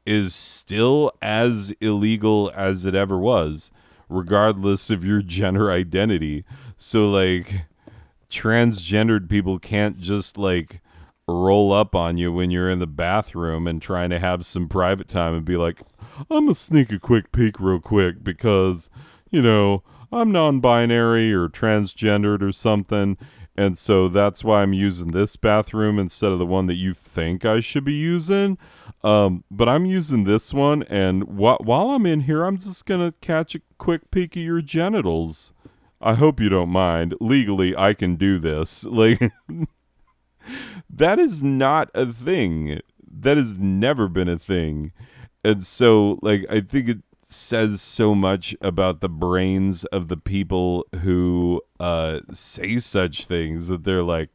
is still as illegal as it ever was, regardless of your gender identity. So, like, transgendered people can't just, like, roll up on you when you're in the bathroom and trying to have some private time and be like, I'm gonna sneak a quick peek real quick because, I'm non-binary or transgendered or something, and so that's why I'm using this bathroom instead of the one that you think I should be using. But I'm using this one, and while I'm in here, I'm just gonna catch a quick peek of your genitals. I hope you don't mind. Legally, I can do this. Like, that is not a thing. That has never been a thing. And so, like, I think it says so much about the brains of the people who say such things, that they're like,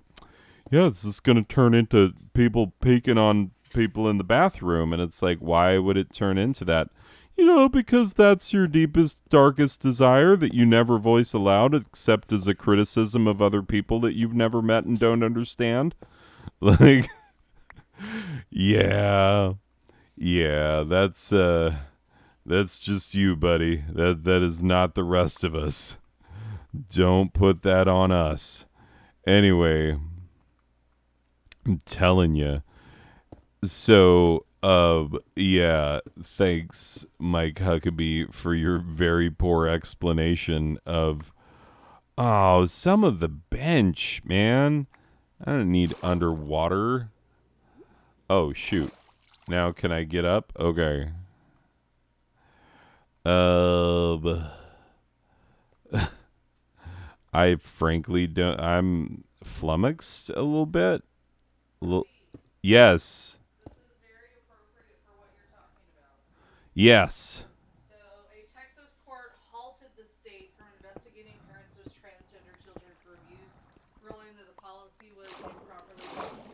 yeah, it's just going to turn into people peeking on people in the bathroom. And it's like, why would it turn into that? Because that's your deepest, darkest desire that you never voice aloud, except as a criticism of other people that you've never met and don't understand. Like, yeah, that's just you, buddy. That is not the rest of us. Don't put that on us. Anyway, I'm telling you, So, yeah, thanks, Mike Huckabee, for your very poor explanation of, oh, some of the bench, man. I don't need underwater. Oh, shoot. Now can I get up? Okay. Uh, I frankly don't. I'm flummoxed a little bit. L- yes. This is very appropriate for what you're talking about. Yes. So, a Texas court halted the state from investigating parents of transgender children for abuse, ruling that the policy was improperly implemented.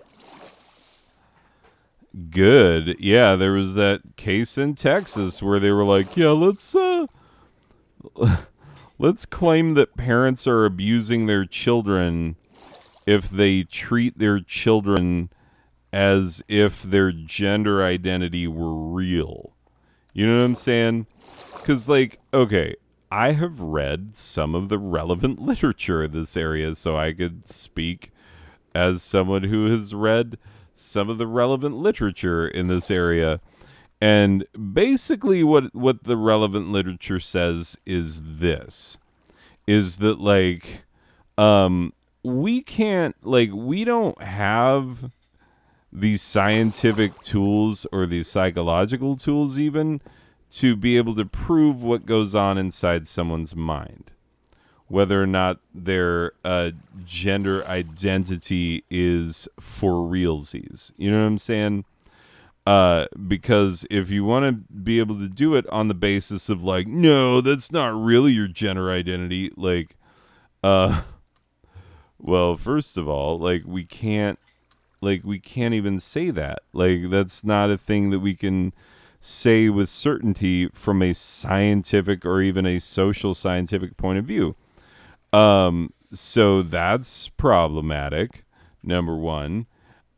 Good. Yeah, there was that case in Texas where they were like, "Yeah, let's claim that parents are abusing their children if they treat their children as if their gender identity were real." You know what I'm saying? Because, like, okay, I have read some of the relevant literature in this area, so I could speak as someone who has read some of the relevant literature in this area. And basically, what the relevant literature says is that, like, um, we can't, like, we don't have these scientific tools or these psychological tools even to be able to prove what goes on inside someone's mind, whether or not their gender identity is for realsies. You know what I'm saying? Because if you want to be able to do it on the basis of like, no, that's not really your gender identity, like, uh, well, first of all, like we can't even say that. Like that's not a thing that we can say with certainty from a scientific or even a social scientific point of view. So that's problematic. Number one,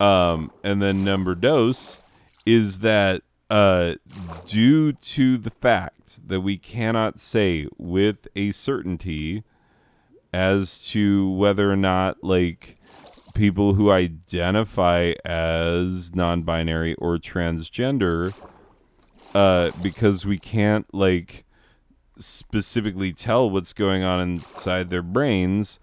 and then number dos is that due to the fact that we cannot say with a certainty as to whether or not like people who identify as non-binary or transgender, because we can't like specifically tell what's going on inside their brains.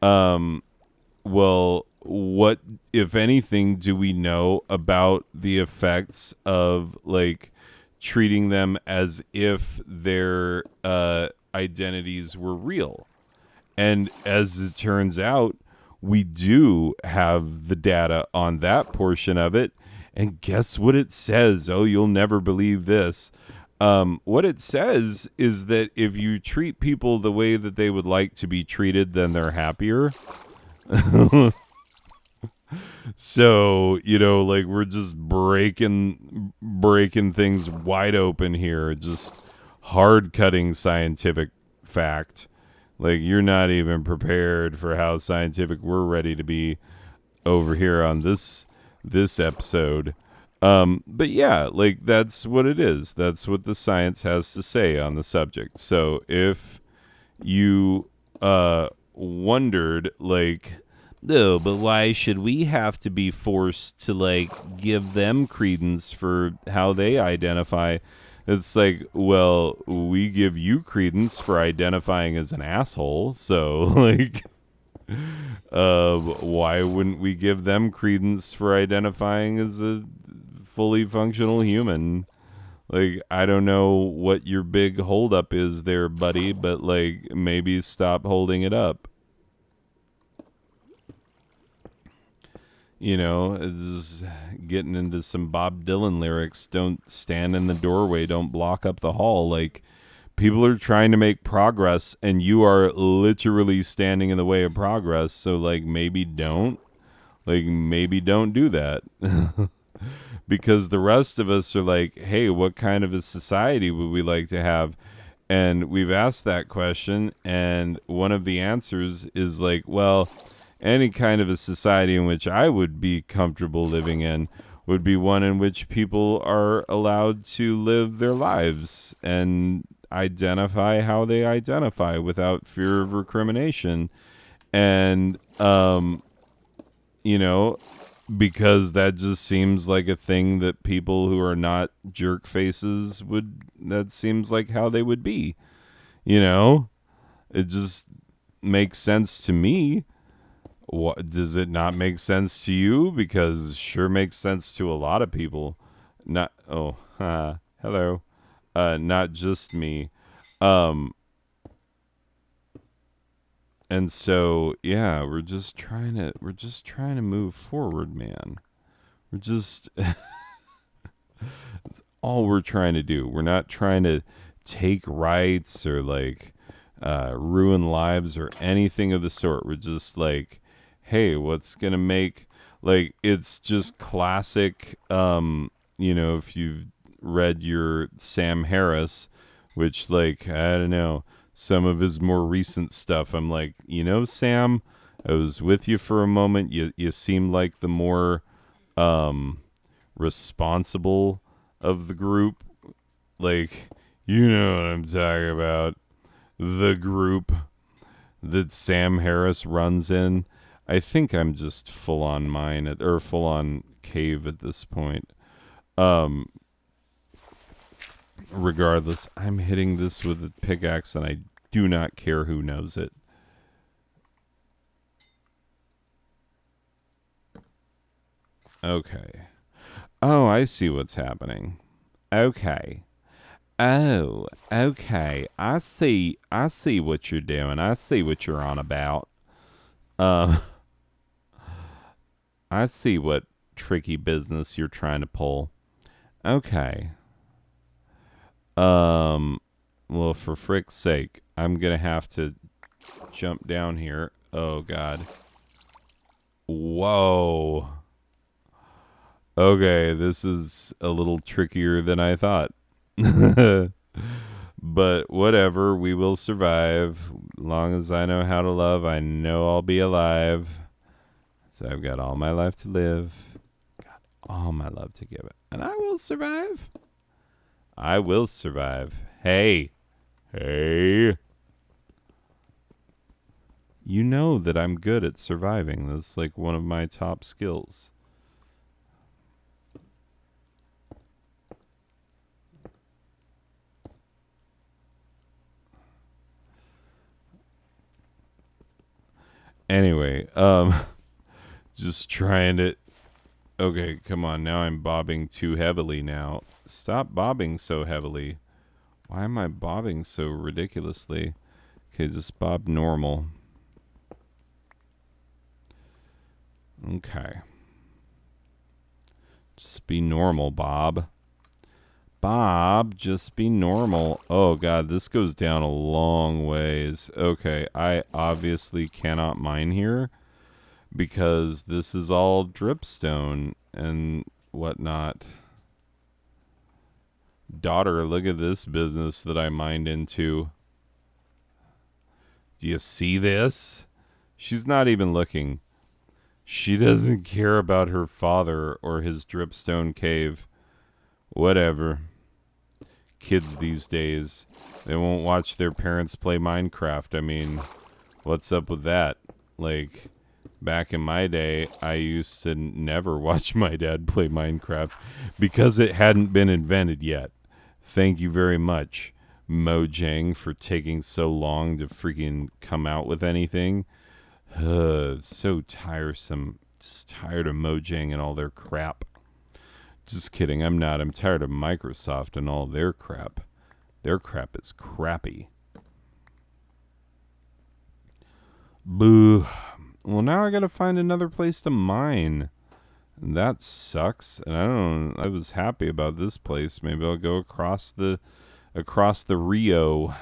Well, what, if anything, do we know about the effects of like treating them as if their identities were real? And as it turns out, we do have the data on that portion of it. And guess what it says? Oh, you'll never believe this. What it says is that if you treat people the way that they would like to be treated, then they're happier. So, you know, like we're just breaking things wide open here, just hard cutting scientific fact. Like you're not even prepared for how scientific we're ready to be over here on this episode. But yeah, like that's what it is. That's what the science has to say on the subject. So if you wondered like, no, but why should we have to be forced to like give them credence for how they identify? It's like, well, we give you credence for identifying as an asshole, so like, why wouldn't we give them credence for identifying as a fully functional human? Like, I don't know what your big holdup is there, buddy, but like, maybe stop holding it up. You know, it's getting into some Bob Dylan lyrics. Don't stand in the doorway. Don't block up the hall. Like, people are trying to make progress, and you are literally standing in the way of progress. So, like, maybe don't. Like, maybe don't do that. Because the rest of us are like, hey, what kind of a society would we like to have? And we've asked that question, and one of the answers is like, well, any kind of a society in which I would be comfortable living in would be one in which people are allowed to live their lives and identify how they identify without fear of recrimination. And, you know, because that just seems like a thing that people who are not jerk faces would, that seems like how they would be. You know, it just makes sense to me. What does it not make sense to you? Because it sure makes sense to a lot of people. Not hello, not just me. Um, and so yeah, we're just trying to move forward, man. We're just all we're trying to do. We're not trying to take rights or like ruin lives or anything of the sort. We're just like, hey, what's gonna make, like, it's just classic. If you've read your Sam Harris, which, like, I don't know, some of his more recent stuff, I'm like, Sam, I was with you for a moment. You seem like the more um responsible of the group. Like, you know what I'm talking about. The group that Sam Harris runs in. I think I'm just full on or full on cave at this point. Um, Regardless, I'm hitting this with a pickaxe and I do not care who knows it. Okay. Oh, I see what's happening. Okay. Oh, okay. I see what you're doing. I see what you're on about. Um I see what tricky business you're trying to pull. Okay. Um well, for frick's sake, I'm going to have to jump down here. Oh god. Whoa. Okay, this is a little trickier than I thought. But whatever, we will survive. Long as I know how to love, I know I'll be alive. So I've got all my life to live, got all my love to give it, and I will survive. I will survive. Hey, hey. You know that I'm good at surviving. That's like one of my top skills. Anyway, just trying to. Okay, come on. Now I'm bobbing too heavily now. Stop bobbing so heavily. Why am I bobbing so ridiculously? Okay, just bob normal. Okay. Just be normal, Bob. Bob, just be normal. Oh, God, this goes down a long ways. Okay, I obviously cannot mine here because this is all dripstone and whatnot. Daughter, look at this business that I mined into. Do you see this? She's not even looking. She doesn't care about her father or his dripstone cave. Whatever. Kids these days, they won't watch their parents play Minecraft. I mean, what's up with that? Like, back in my day, I used to never watch my dad play Minecraft because it hadn't been invented yet. Thank you very much, Mojang, for taking so long to freaking come out with anything. It's so tiresome. Just tired of Mojang and all their crap. Just kidding, I'm not. I'm tired of Microsoft and all their crap. Their crap is crappy. Boo. Well, now I gotta find another place to mine. That sucks. And I was happy about this place. Maybe I'll go across the Rio.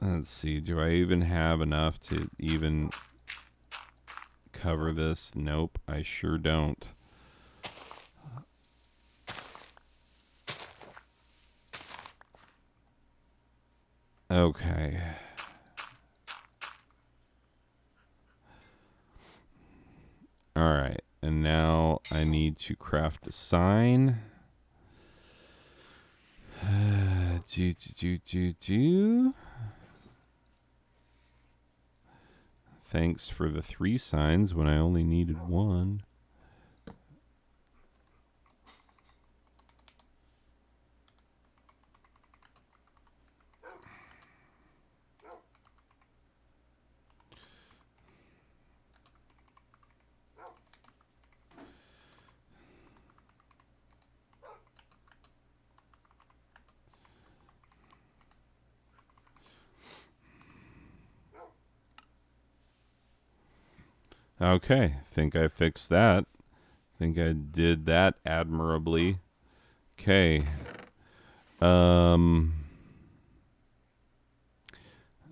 Let's see. Do I even have enough to even cover this? Nope, I sure don't. Okay. All right. And now I need to craft a sign. Do. Thanks for the 3 signs when I only needed 1. Okay, think I fixed that. Think I did that admirably. Okay. I'm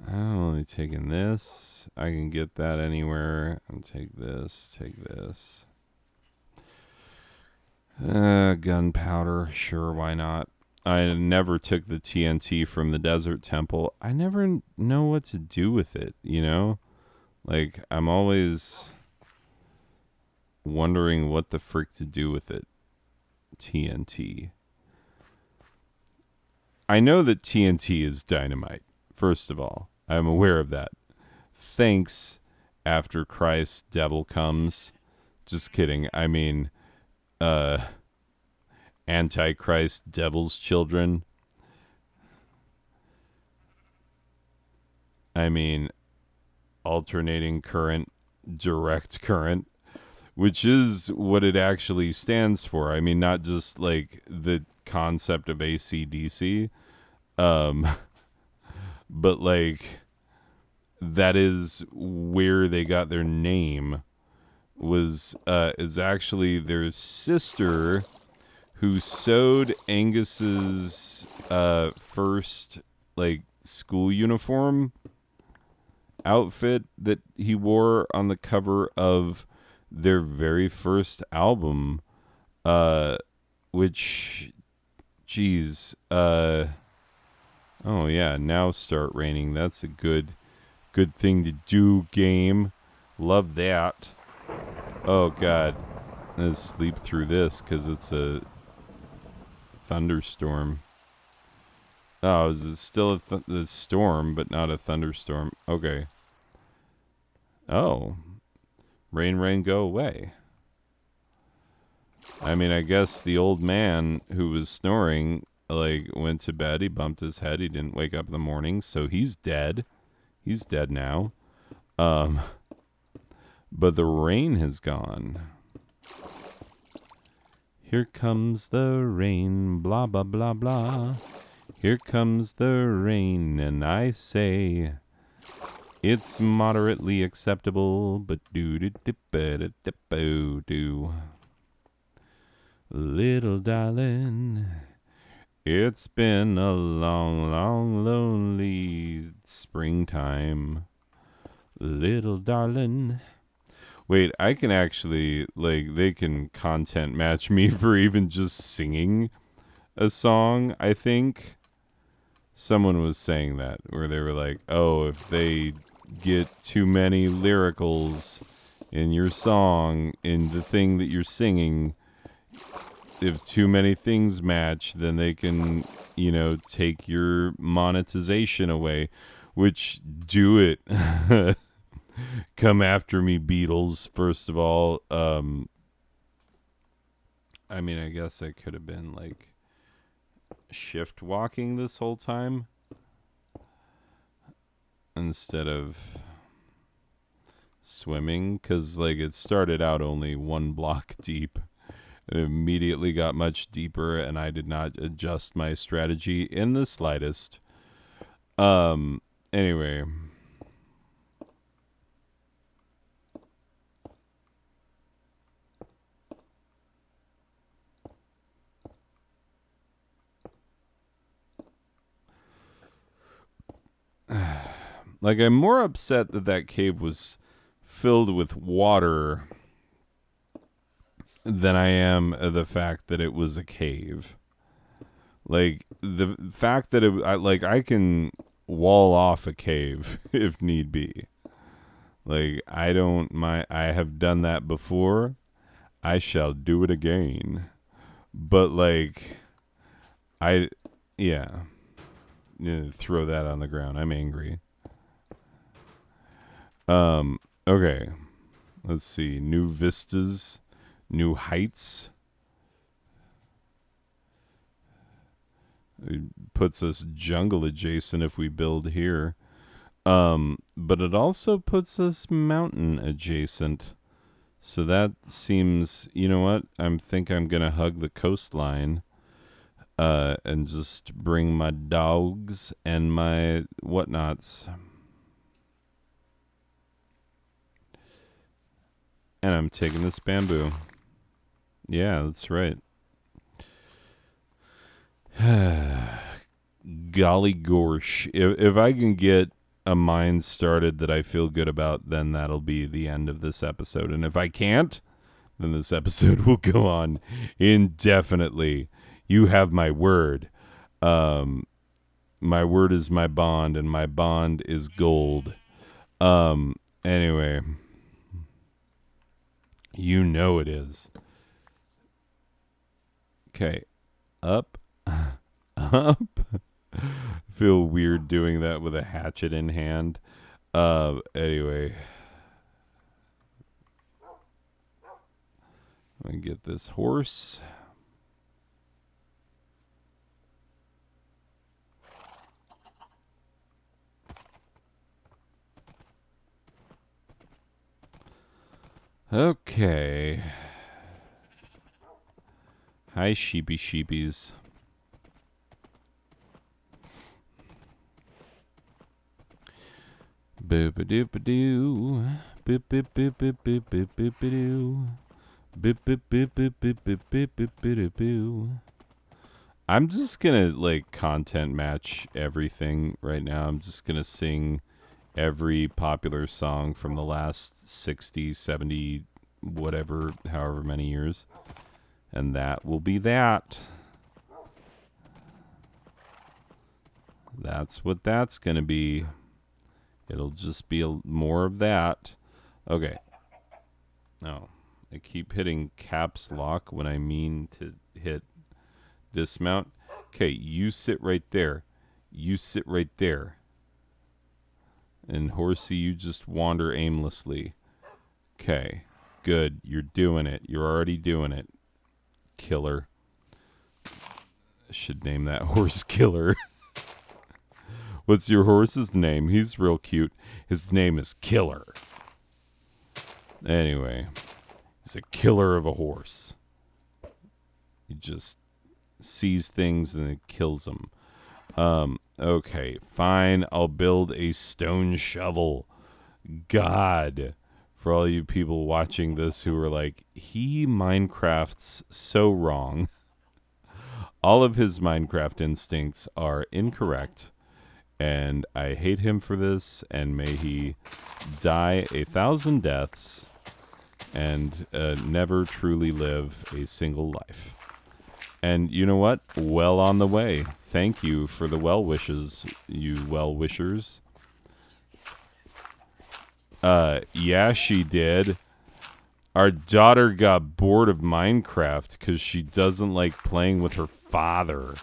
only taking this. I can get that anywhere. I'll take this, take this. Gunpowder, sure, why not? I never took the TNT from the desert temple. I never know what to do with it, you know? Like, I'm always wondering what the frick to do with it. TNT. I know that TNT is dynamite, first of all. I'm aware of that. Thanks, after Christ, devil comes. Just kidding. I mean, Antichrist, devil's children. I mean, alternating current, direct current, which is what it actually stands for. I mean, not just like the concept of AC/DC, but like that is where they got their name. Was is actually their sister who sewed Angus's first like school uniform outfit that he wore on the cover of their very first album, which, geez, oh yeah, now start raining. That's a good thing to do, game. Love that. Oh god, let's sleep through this because it's a thunderstorm. Oh, is it still a storm, but not a thunderstorm? Okay. Oh, rain, go away. I mean, I guess the old man who was snoring, like, went to bed. He bumped his head. He didn't wake up in the morning, so he's dead. He's dead now. But the rain has gone. Here comes the rain, blah, blah, blah, blah. Here comes the rain, and I say it's moderately acceptable, but do. Little darling, it's been a long, long, lonely springtime. Little darling. Wait, I can actually, like, they can content match me for even just singing a song, I think. Someone was saying that, where they were like, oh, if they get too many lyricals in your song, in the thing that you're singing, if too many things match, then they can, you know, take your monetization away. Which, do it. Come after me, Beatles, first of all. I mean, I guess I could have been, like, shift walking this whole time instead of swimming, because, like, it started out only 1 block deep. It immediately got much deeper, and I did not adjust my strategy in the slightest. Anyway. Like, I'm more upset that cave was filled with water than I am the fact that it was a cave. Like, the fact that I can wall off a cave if need be. Like, I have done that before. I shall do it again. But, like, yeah. Throw that on the ground. I'm angry. Okay. Let's see. New vistas, new heights. It puts us jungle adjacent if we build here. But it also puts us mountain adjacent. So that seems, you know what? Think I'm gonna hug the coastline, and just bring my dogs and my whatnots. And I'm taking this bamboo. Yeah, that's right. Golly gorsh. If I can get a mine started that I feel good about, then that'll be the end of this episode. And if I can't, then this episode will go on indefinitely. You have my word. My word is my bond, and my bond is gold. Anyway, you know it is. Okay, up, up. Feel weird doing that with a hatchet in hand. Anyway, let me get this horse. Okay. Hi, sheepies. Boop-a-doop-a-doo. Boop-boop-boop-boop-boop-boop-boop-a-doo. Boop-boop-boop-boop-boop-boop-boop-boop-boo. I'm just gonna content match everything right now. I'm just gonna sing every popular song from the last 60, 70, whatever, however many years. And that will be that. That's what that's gonna be. It'll just be more of that. Okay. Oh, I keep hitting caps lock when I mean to hit dismount. Okay, you sit right there. You sit right there. And Horsey, you just wander aimlessly. Okay, good. You're doing it. You're already doing it. Killer. I should name that horse Killer. What's your horse's name? He's real cute. His name is Killer. Anyway, he's a killer of a horse. He just sees things and it kills them. Okay, fine. I'll build a stone shovel. God, for all you people watching this who are like, he Minecrafts so wrong. All of his Minecraft instincts are incorrect. And I hate him for this, and may he die 1,000 deaths and never truly live a single life. And you know what? Well on the way. Thank you for the well wishes, you well wishers. Yeah, she did. Our daughter got bored of Minecraft because she doesn't like playing with her father.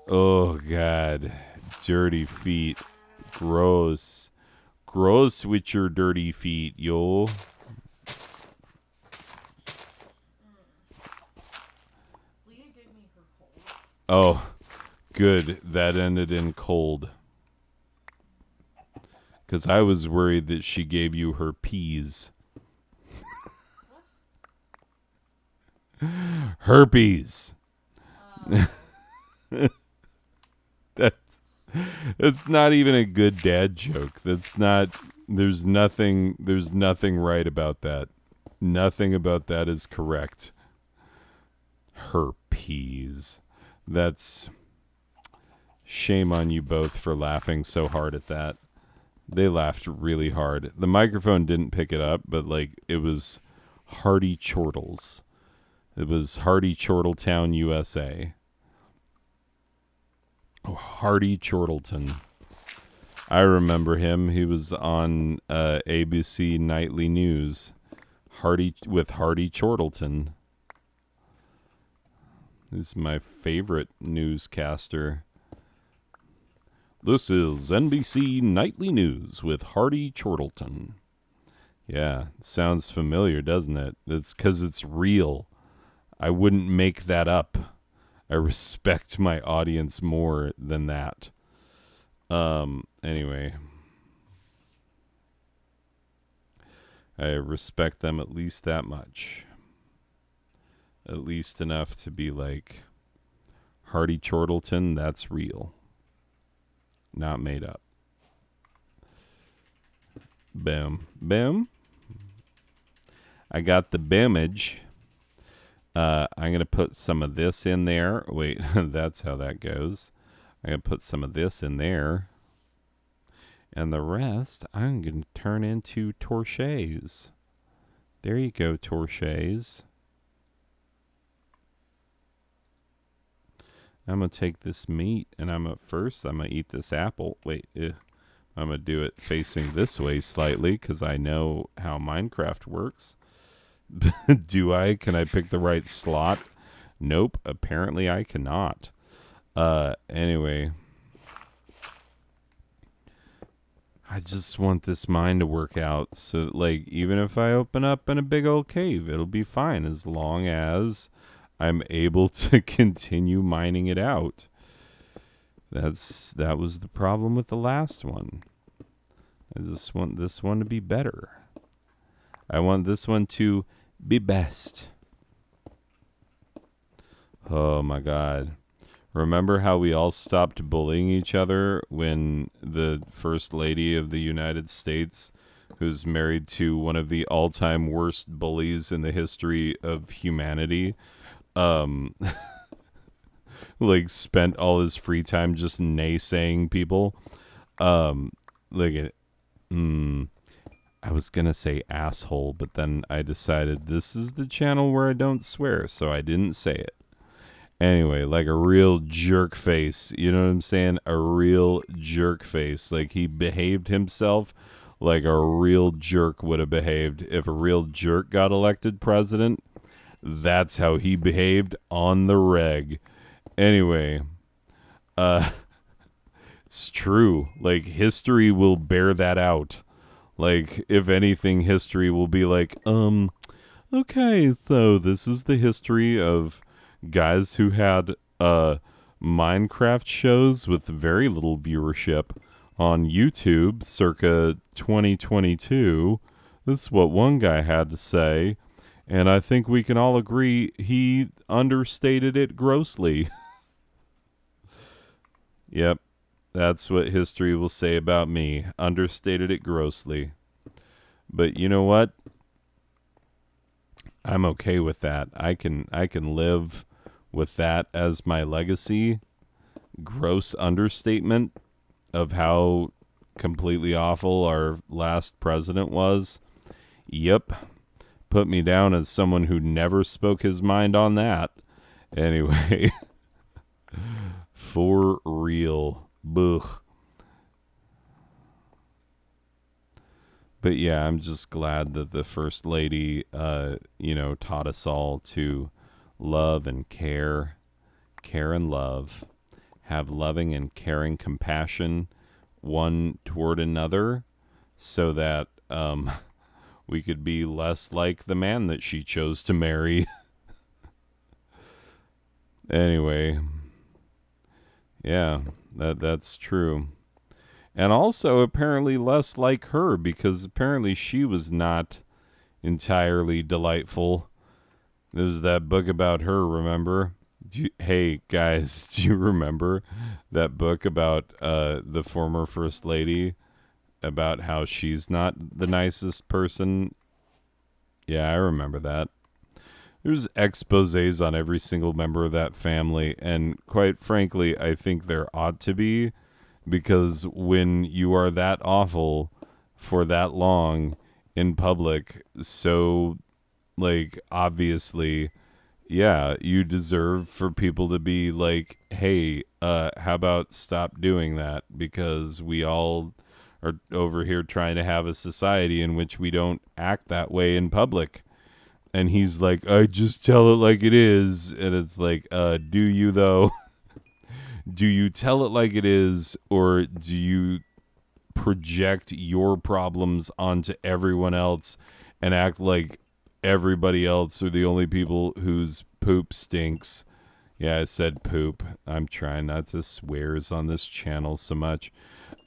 Oh, God. Dirty feet. Gross. Gross with your dirty feet, yo. Oh, good. That ended in cold. Because I was worried that she gave you her peas. Herpes. That's not even a good dad joke. That's not. There's nothing right about that. Nothing about that is correct. Herpes. That's shame on you both for laughing so hard at that. They laughed really hard. The microphone didn't pick it up, but it was Hardy Chortles. It was Hardy Chortletown, USA. Oh, Hardy Chortleton. I remember him. He was on ABC Nightly News. Hardy Chortleton. He's my favorite newscaster. This is NBC Nightly News with Hardy Chortleton. Yeah, sounds familiar, doesn't it? It's because it's real. I wouldn't make that up. I respect my audience more than that. Anyway. I respect them at least that much. At least enough to be like, Hardy Chortleton, that's real. Not made up. Boom. Boom. I got the boomage. I'm going to put some of this in there. Wait, that's how that goes. I'm going to put some of this in there. And the rest, I'm going to turn into torches. There you go, torches. I'm going to take this meat, and I'm going to eat this apple. Wait, I'm going to do it facing this way slightly, because I know how Minecraft works. Do I? Can I pick the right slot? Nope, apparently I cannot. Anyway. I just want this mine to work out, so, like, even if I open up in a big old cave, it'll be fine, as long as I'm able to continue mining it out. That was the problem with the last one. I just want this one to be better. I want this one to be best. Oh my God. Remember how we all stopped bullying each other when the First Lady of the United States, who's married to one of the all-time worst bullies in the history of humanity, like spent all his free time just naysaying people? I was gonna say asshole, but then I decided this is the channel where I don't swear, so I didn't say it. Anyway, like a real jerk face, you know what I'm saying? A real jerk face. Like he behaved himself like a real jerk would have behaved. If a real jerk got elected president, that's how he behaved on the reg. Anyway, it's true. Like history will bear that out. Like if anything, history will be like, okay, so this is the history of guys who had Minecraft shows with very little viewership on YouTube circa 2022. This is what one guy had to say, and I think we can all agree he understated it grossly. Yep, that's what history will say about me. Understated it grossly. But you know what? I'm okay with that. I can live with that as my legacy. Gross understatement of how completely awful our last president was. Yep. Put me down as someone who never spoke his mind on that. Anyway. For real. Bugh. But yeah, I'm just glad that the First Lady, taught us all to love and care and love, have loving and caring compassion one toward another, so that we could be less like the man that she chose to marry. Anyway, yeah, that's true. And also apparently less like her, because apparently she was not entirely delightful. There's that book about her, remember? Hey, guys, do you remember that book about the former First Lady, about how she's not the nicest person? Yeah, I remember that. There's exposés on every single member of that family, and quite frankly, I think there ought to be, because when you are that awful for that long in public, so, like, obviously, yeah, you deserve for people to be like, hey, how about stop doing that, because we all are over here trying to have a society in which we don't act that way in public. And he's like, I just tell it like it is. And it's like, do you though? do you tell it like it is, or do you project your problems onto everyone else and act like everybody else are the only people whose poop stinks? Yeah, I said poop. I'm trying not to swears on this channel so much.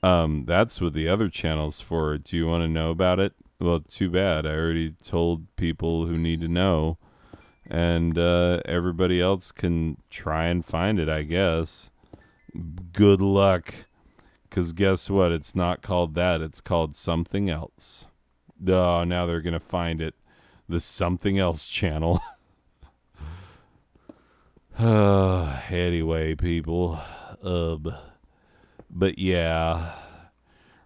That's what the other channel's for. Do you want to know about it? Well, too bad. I already told people who need to know, and everybody else can try and find it, I guess. Good luck, because guess what? It's not called that. It's called something else. Oh, now they're going to find it. The something else channel. Anyway, people. But yeah.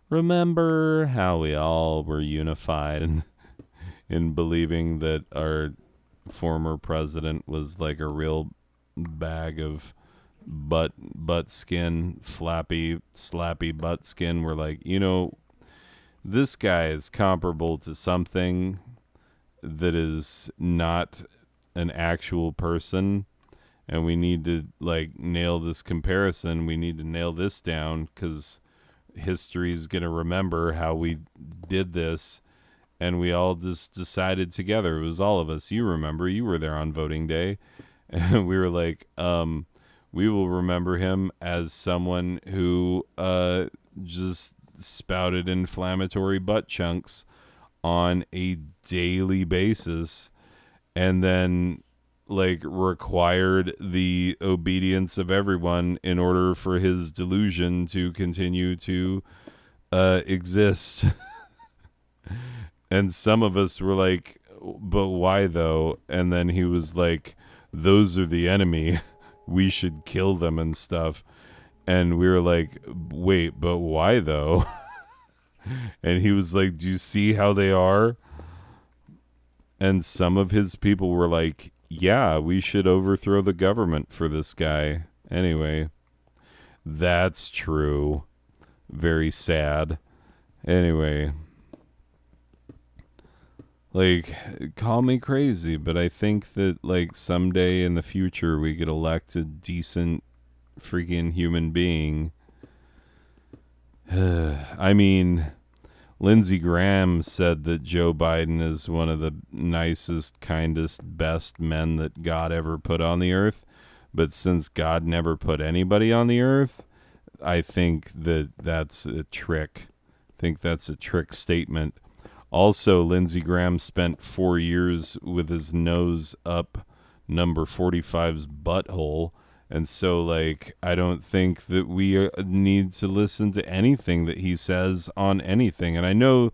Remember how we all were unified in believing that our former president was like a real bag of butt skin, slappy butt skin? We're like, this guy is comparable to something that is not an actual person, and we need to like nail this comparison. We need to nail this down, because history is going to remember how we did this, and we all just decided together. It was all of us. You remember, you were there on voting day, and we were like, we will remember him as someone who just spouted inflammatory butt chunks on a daily basis, and then like required the obedience of everyone in order for his delusion to continue to exist. And some of us were like, but why though? And then he was like, those are the enemy. We should kill them and stuff. And we were like, wait, but why though? And he was like, do you see how they are? And some of his people were like, yeah, we should overthrow the government for this guy. Anyway, that's true. Very sad. Anyway, like, call me crazy, but I think that, like, someday in the future we could elect a decent freaking human being. I mean, Lindsey Graham said that Joe Biden is one of the nicest, kindest, best men that God ever put on the earth. But since God never put anybody on the earth, I think that that's a trick. I think that's a trick statement. Also, Lindsey Graham spent 4 years with his nose up number 45's butthole. And so, like, I don't think that we need to listen to anything that he says on anything. And I know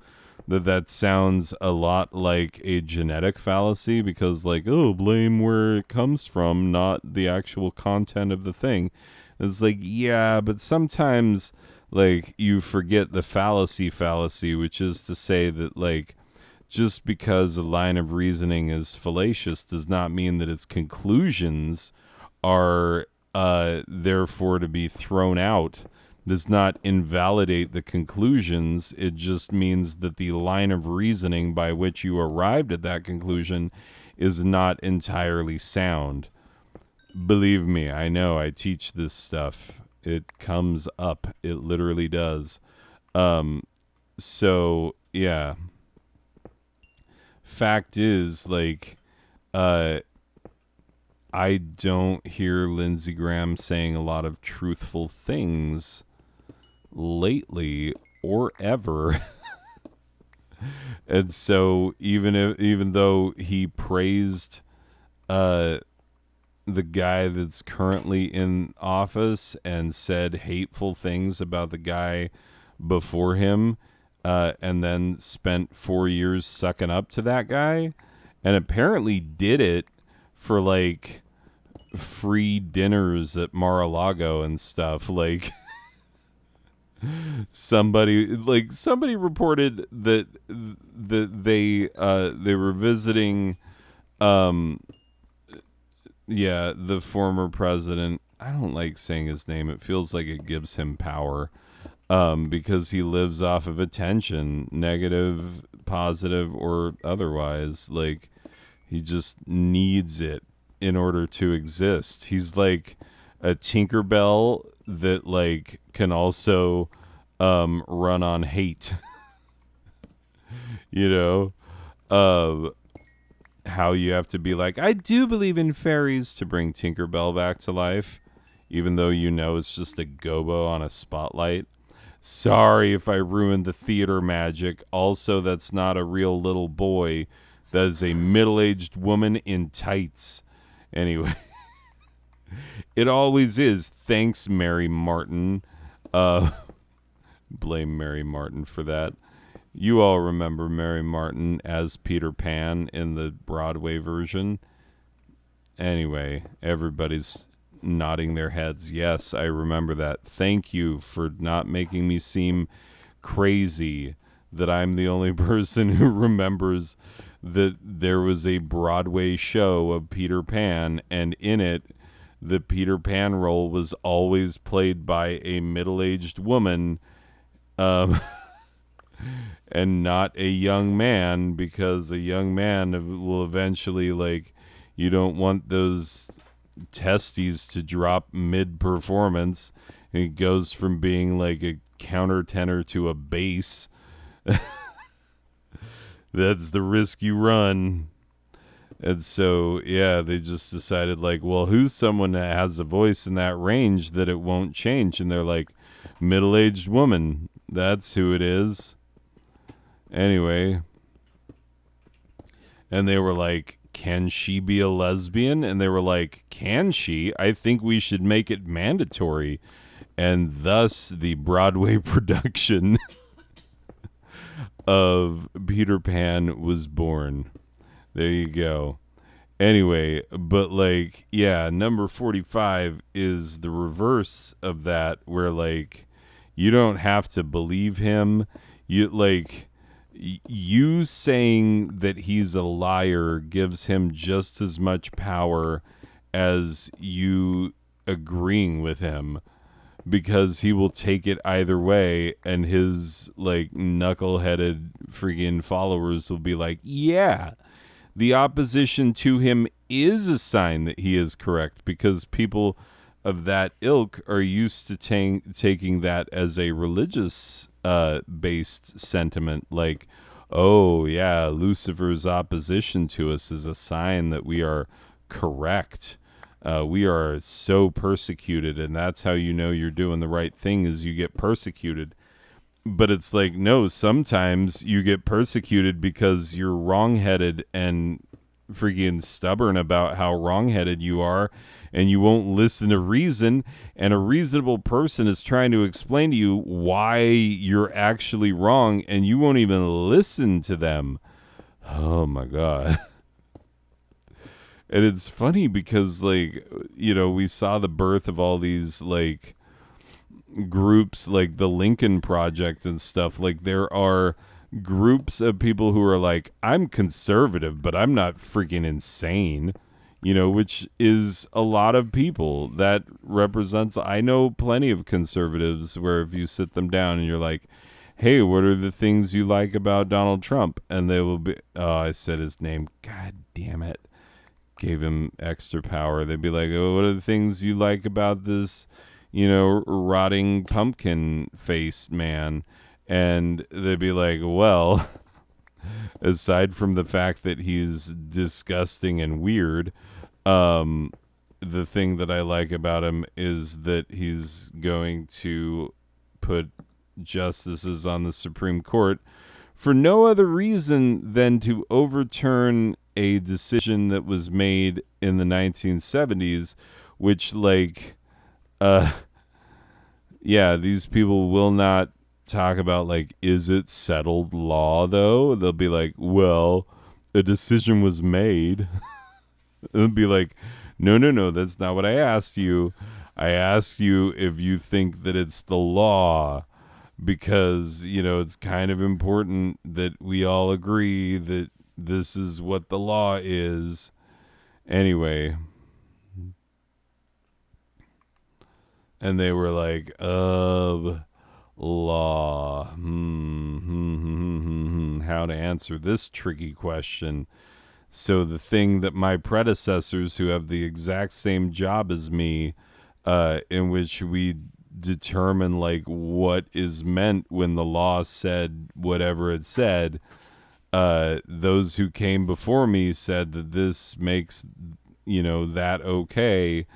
that that sounds a lot like a genetic fallacy, because, like, oh, blame where it comes from, not the actual content of the thing. It's like, yeah, but sometimes, like, you forget the fallacy, which is to say that, like, just because a line of reasoning is fallacious does not mean that its conclusions are therefore to be thrown out. Does not invalidate the conclusions. It just means that the line of reasoning by which you arrived at that conclusion is not entirely sound. Believe me, I know. I teach this stuff. It comes up. It literally does. So yeah. Fact is, like, I don't hear Lindsey Graham saying a lot of truthful things lately or ever. And so even though he praised the guy that's currently in office and said hateful things about the guy before him, and then spent 4 years sucking up to that guy, and apparently did it for like free dinners at Mar-a-Lago and stuff. Like, somebody reported that they were visiting the former president. I don't like saying his name. It feels like it gives him power, because he lives off of attention, negative, positive, or otherwise. Like, he just needs it in order to exist. He's like a Tinkerbell that like can also run on hate. You know, uh, how you have to be like, I do believe in fairies to bring Tinkerbell back to life, even though you know it's just a gobo on a spotlight. Sorry if I ruined the theater magic. Also, that's not a real little boy. That is a middle-aged woman in tights. Anyway, it always is. Thanks, Mary Martin. Uh, blame Mary Martin for that. You all remember Mary Martin as Peter Pan in the Broadway version. Anyway, everybody's nodding their heads. Yes, I remember that. Thank you for not making me seem crazy that I'm the only person who remembers that there was a Broadway show of Peter Pan, and in it, the Peter Pan role was always played by a middle-aged woman. Um, and not a young man, because a young man will eventually, like, you don't want those testes to drop mid performance, and it goes from being like a countertenor to a bass. That's the risk you run. And so, yeah, they just decided, like, well, who's someone that has a voice in that range that it won't change? And they're like, middle-aged woman. That's who it is. Anyway. And they were like, can she be a lesbian? And they were like, can she? I think we should make it mandatory. And thus, the Broadway production of Peter Pan was born. There you go. Anyway, but like, yeah, number 45 is the reverse of that, where like, you don't have to believe him. You like, you saying that he's a liar gives him just as much power as you agreeing with him, because he will take it either way, and his like knuckleheaded freaking followers will be like, yeah, the opposition to him is a sign that he is correct, because people of that ilk are used to taking that as a religious based sentiment, like, oh yeah, Lucifer's opposition to us is a sign that we are correct. We are so persecuted, and that's how you know you're doing the right thing, is you get persecuted. But it's like, no, sometimes you get persecuted because you're wrongheaded and freaking stubborn about how wrongheaded you are, and you won't listen to reason, and a reasonable person is trying to explain to you why you're actually wrong, and you won't even listen to them. Oh my God. And it's funny because, like, you know, we saw the birth of all these, like, groups like the Lincoln Project and stuff. Like, there are groups of people who are like, I'm conservative, but I'm not freaking insane, you know, which is a lot of people. That represents, I know plenty of conservatives where if you sit them down and you're like, hey, what are the things you like about Donald Trump? And they will be, oh, I said his name, god damn it, gave him extra power. They'd be like, oh, what are the things you like about this, you know, rotting pumpkin faced man? And they'd be like, well, aside from the fact that he's disgusting and weird, the thing that I like about him is that he's going to put justices on the Supreme Court for no other reason than to overturn a decision that was made in the 1970s, which, like, yeah, these people will not talk about, like, is it settled law, though? They'll be like, well, a decision was made. It'll be like, no, that's not what I asked you. I asked you if you think that it's the law, because, you know, it's kind of important that we all agree that this is what the law is. Anyway. And they were like, law. How to answer this tricky question. So the thing that my predecessors, who have the exact same job as me, in which we determine like what is meant when the law said whatever it said. Those who came before me said that this makes, that okay.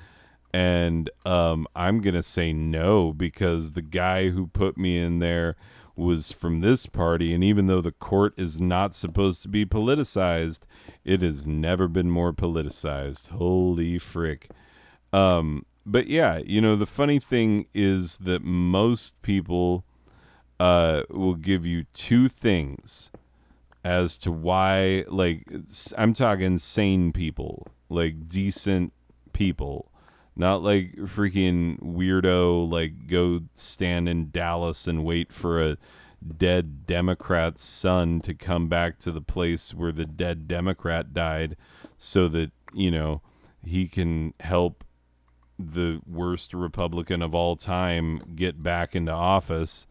And I'm going to say no, because the guy who put me in there was from this party. And even though the court is not supposed to be politicized, it has never been more politicized. Holy frick. But yeah, the funny thing is that most people will give you two things as to why, like, I'm talking sane people, like decent people, not like freaking weirdo, like go stand in Dallas and wait for a dead Democrat's son to come back to the place where the dead Democrat died so that, he can help the worst Republican of all time get back into office.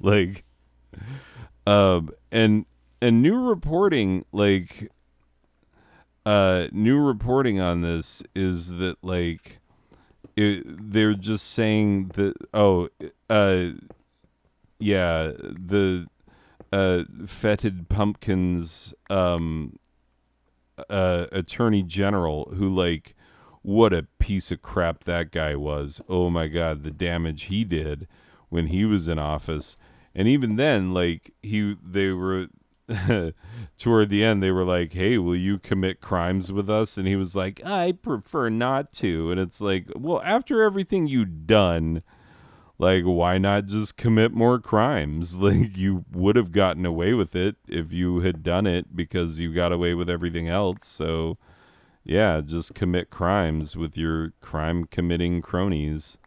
Like, and new reporting, like, new reporting on this is that, like, they're just saying that, yeah, the Fetid Pumpkins attorney general, who, like, what a piece of crap that guy was. Oh my God, the damage he did when he was in office. And even then, like, they were toward the end, they were like, "Hey, will you commit crimes with us?" And he was like, "I prefer not to." And it's like, well, after everything you've done, like, why not just commit more crimes? Like, you would have gotten away with it if you had done it, because you got away with everything else. So yeah, just commit crimes with your crime committing cronies.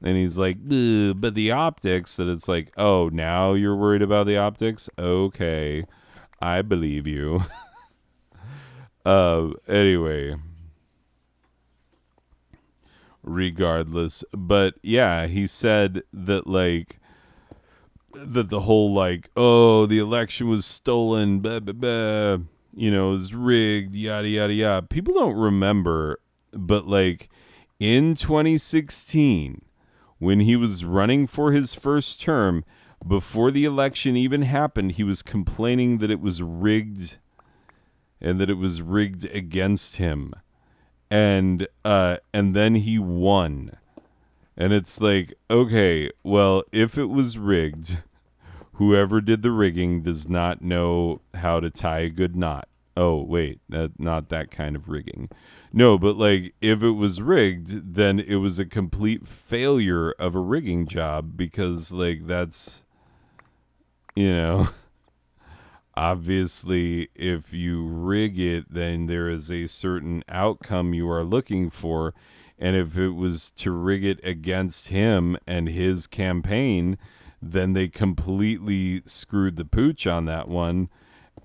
And he's like, "Ugh, but the optics," that it's like, oh, now you're worried about the optics? Okay, I believe you. Anyway, regardless. But yeah, he said that, like, that the whole, like, oh, the election was stolen, blah, blah, blah, it was rigged, yada, yada, yada. People don't remember, but, like, in 2016, when he was running for his first term, before the election even happened, he was complaining that it was rigged and that it was rigged against him. And then he won. And it's like, okay, well, if it was rigged, whoever did the rigging does not know how to tie a good knot. Oh, wait, not that kind of rigging. No, but, like, if it was rigged, then it was a complete failure of a rigging job, because, like, that's, obviously, if you rig it, then there is a certain outcome you are looking for. And if it was to rig it against him and his campaign, then they completely screwed the pooch on that one.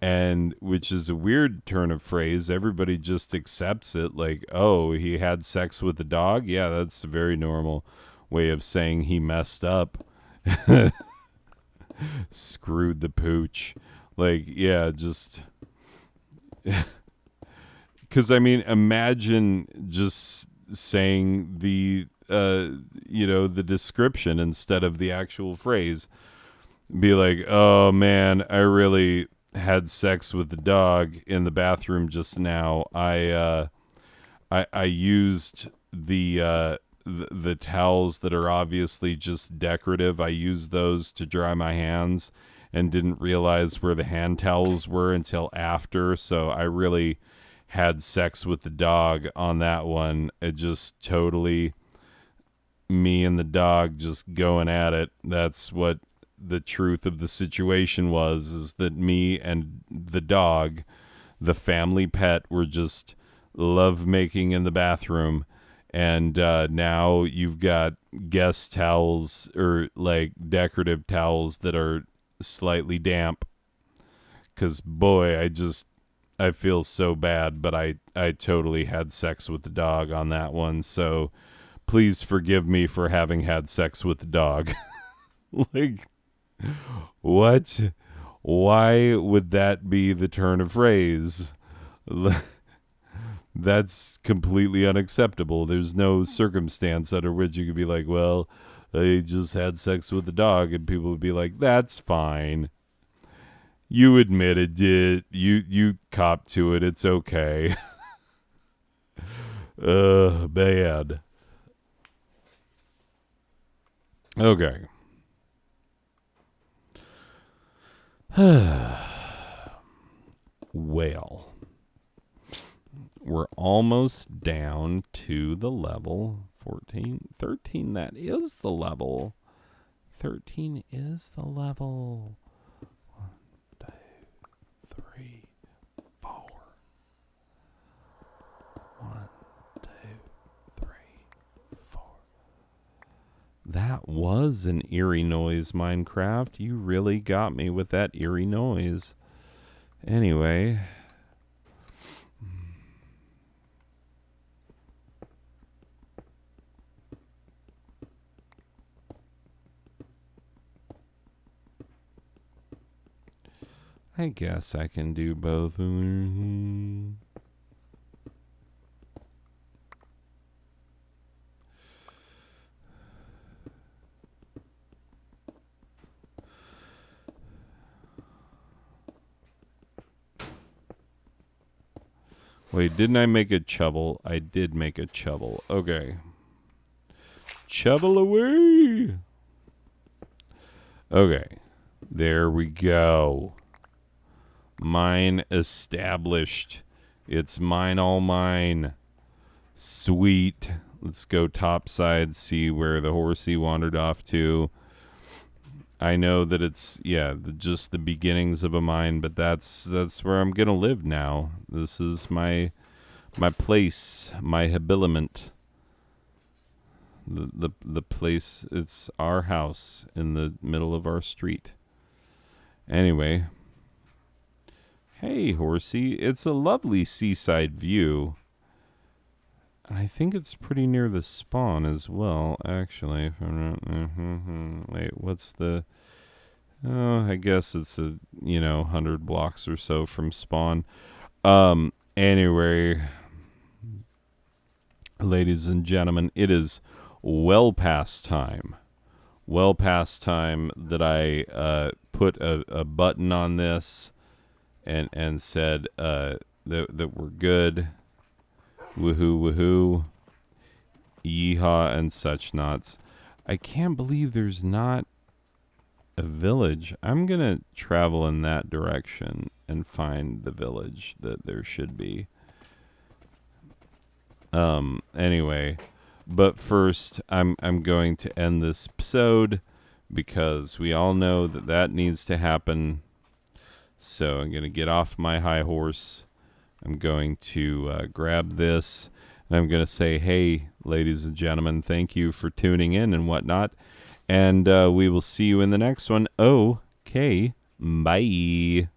And which is a weird turn of phrase. Everybody just accepts it, like, oh, he had sex with the dog. Yeah, that's a very normal way of saying he messed up. Screwed the pooch. Like, yeah, just because, I mean, imagine just saying the the description instead of the actual phrase. Be like, oh man, I really had sex with the dog in the bathroom just now. I used the towels that are obviously just decorative. I used those to dry my hands and didn't realize where the hand towels were until after. So I really had sex with the dog on that one. It just totally me and the dog just going at it. That's what the truth of the situation was, is that me and the dog, the family pet, were just love making in the bathroom. And now you've got guest towels, or like decorative towels that are slightly damp, because boy, I feel so bad, but I totally had sex with the dog on that one. So please forgive me for having had sex with the dog. Like, what? Why would that be the turn of phrase? That's completely unacceptable. There's no circumstance under which you could be like, well, I just had sex with a dog, and people would be like, that's fine. You admitted it. You copped to it. It's okay. Bad. Okay. Well, we're almost down to the level 14. 13, that is the level. 13 is the level. 1, 2, 3, 4. 1, 2, 3, 4. That was an eerie noise, Minecraft. You really got me with that eerie noise. Anyway. I guess I can do both. Wait, didn't I make a shovel? I did make a shovel. Okay. Shovel away. Okay. There we go. Mine established. It's mine, all mine. Sweet. Let's go topside, see where the horsey wandered off to. I know that it's just the beginnings of a mine, but that's where I'm gonna live now. This is my place, my habiliment. The place. It's our house in the middle of our street. Anyway, hey horsey, it's a lovely seaside view. And I think it's pretty near the spawn as well, actually. If I'm not, wait, what's the... Oh, I guess it's 100 blocks or so from spawn. Anyway, ladies and gentlemen, it is well past time. Well past time that I put a button on this and said that we're good. Woohoo, woohoo. Yeehaw and such nots. I can't believe there's not a village. I'm going to travel in that direction and find the village that there should be. Anyway, but first I'm going to end this episode because we all know that needs to happen. So I'm going to get off my high horse. I'm going to grab this, and I'm going to say, hey, ladies and gentlemen, thank you for tuning in and whatnot. And we will see you in the next one. Okay, bye.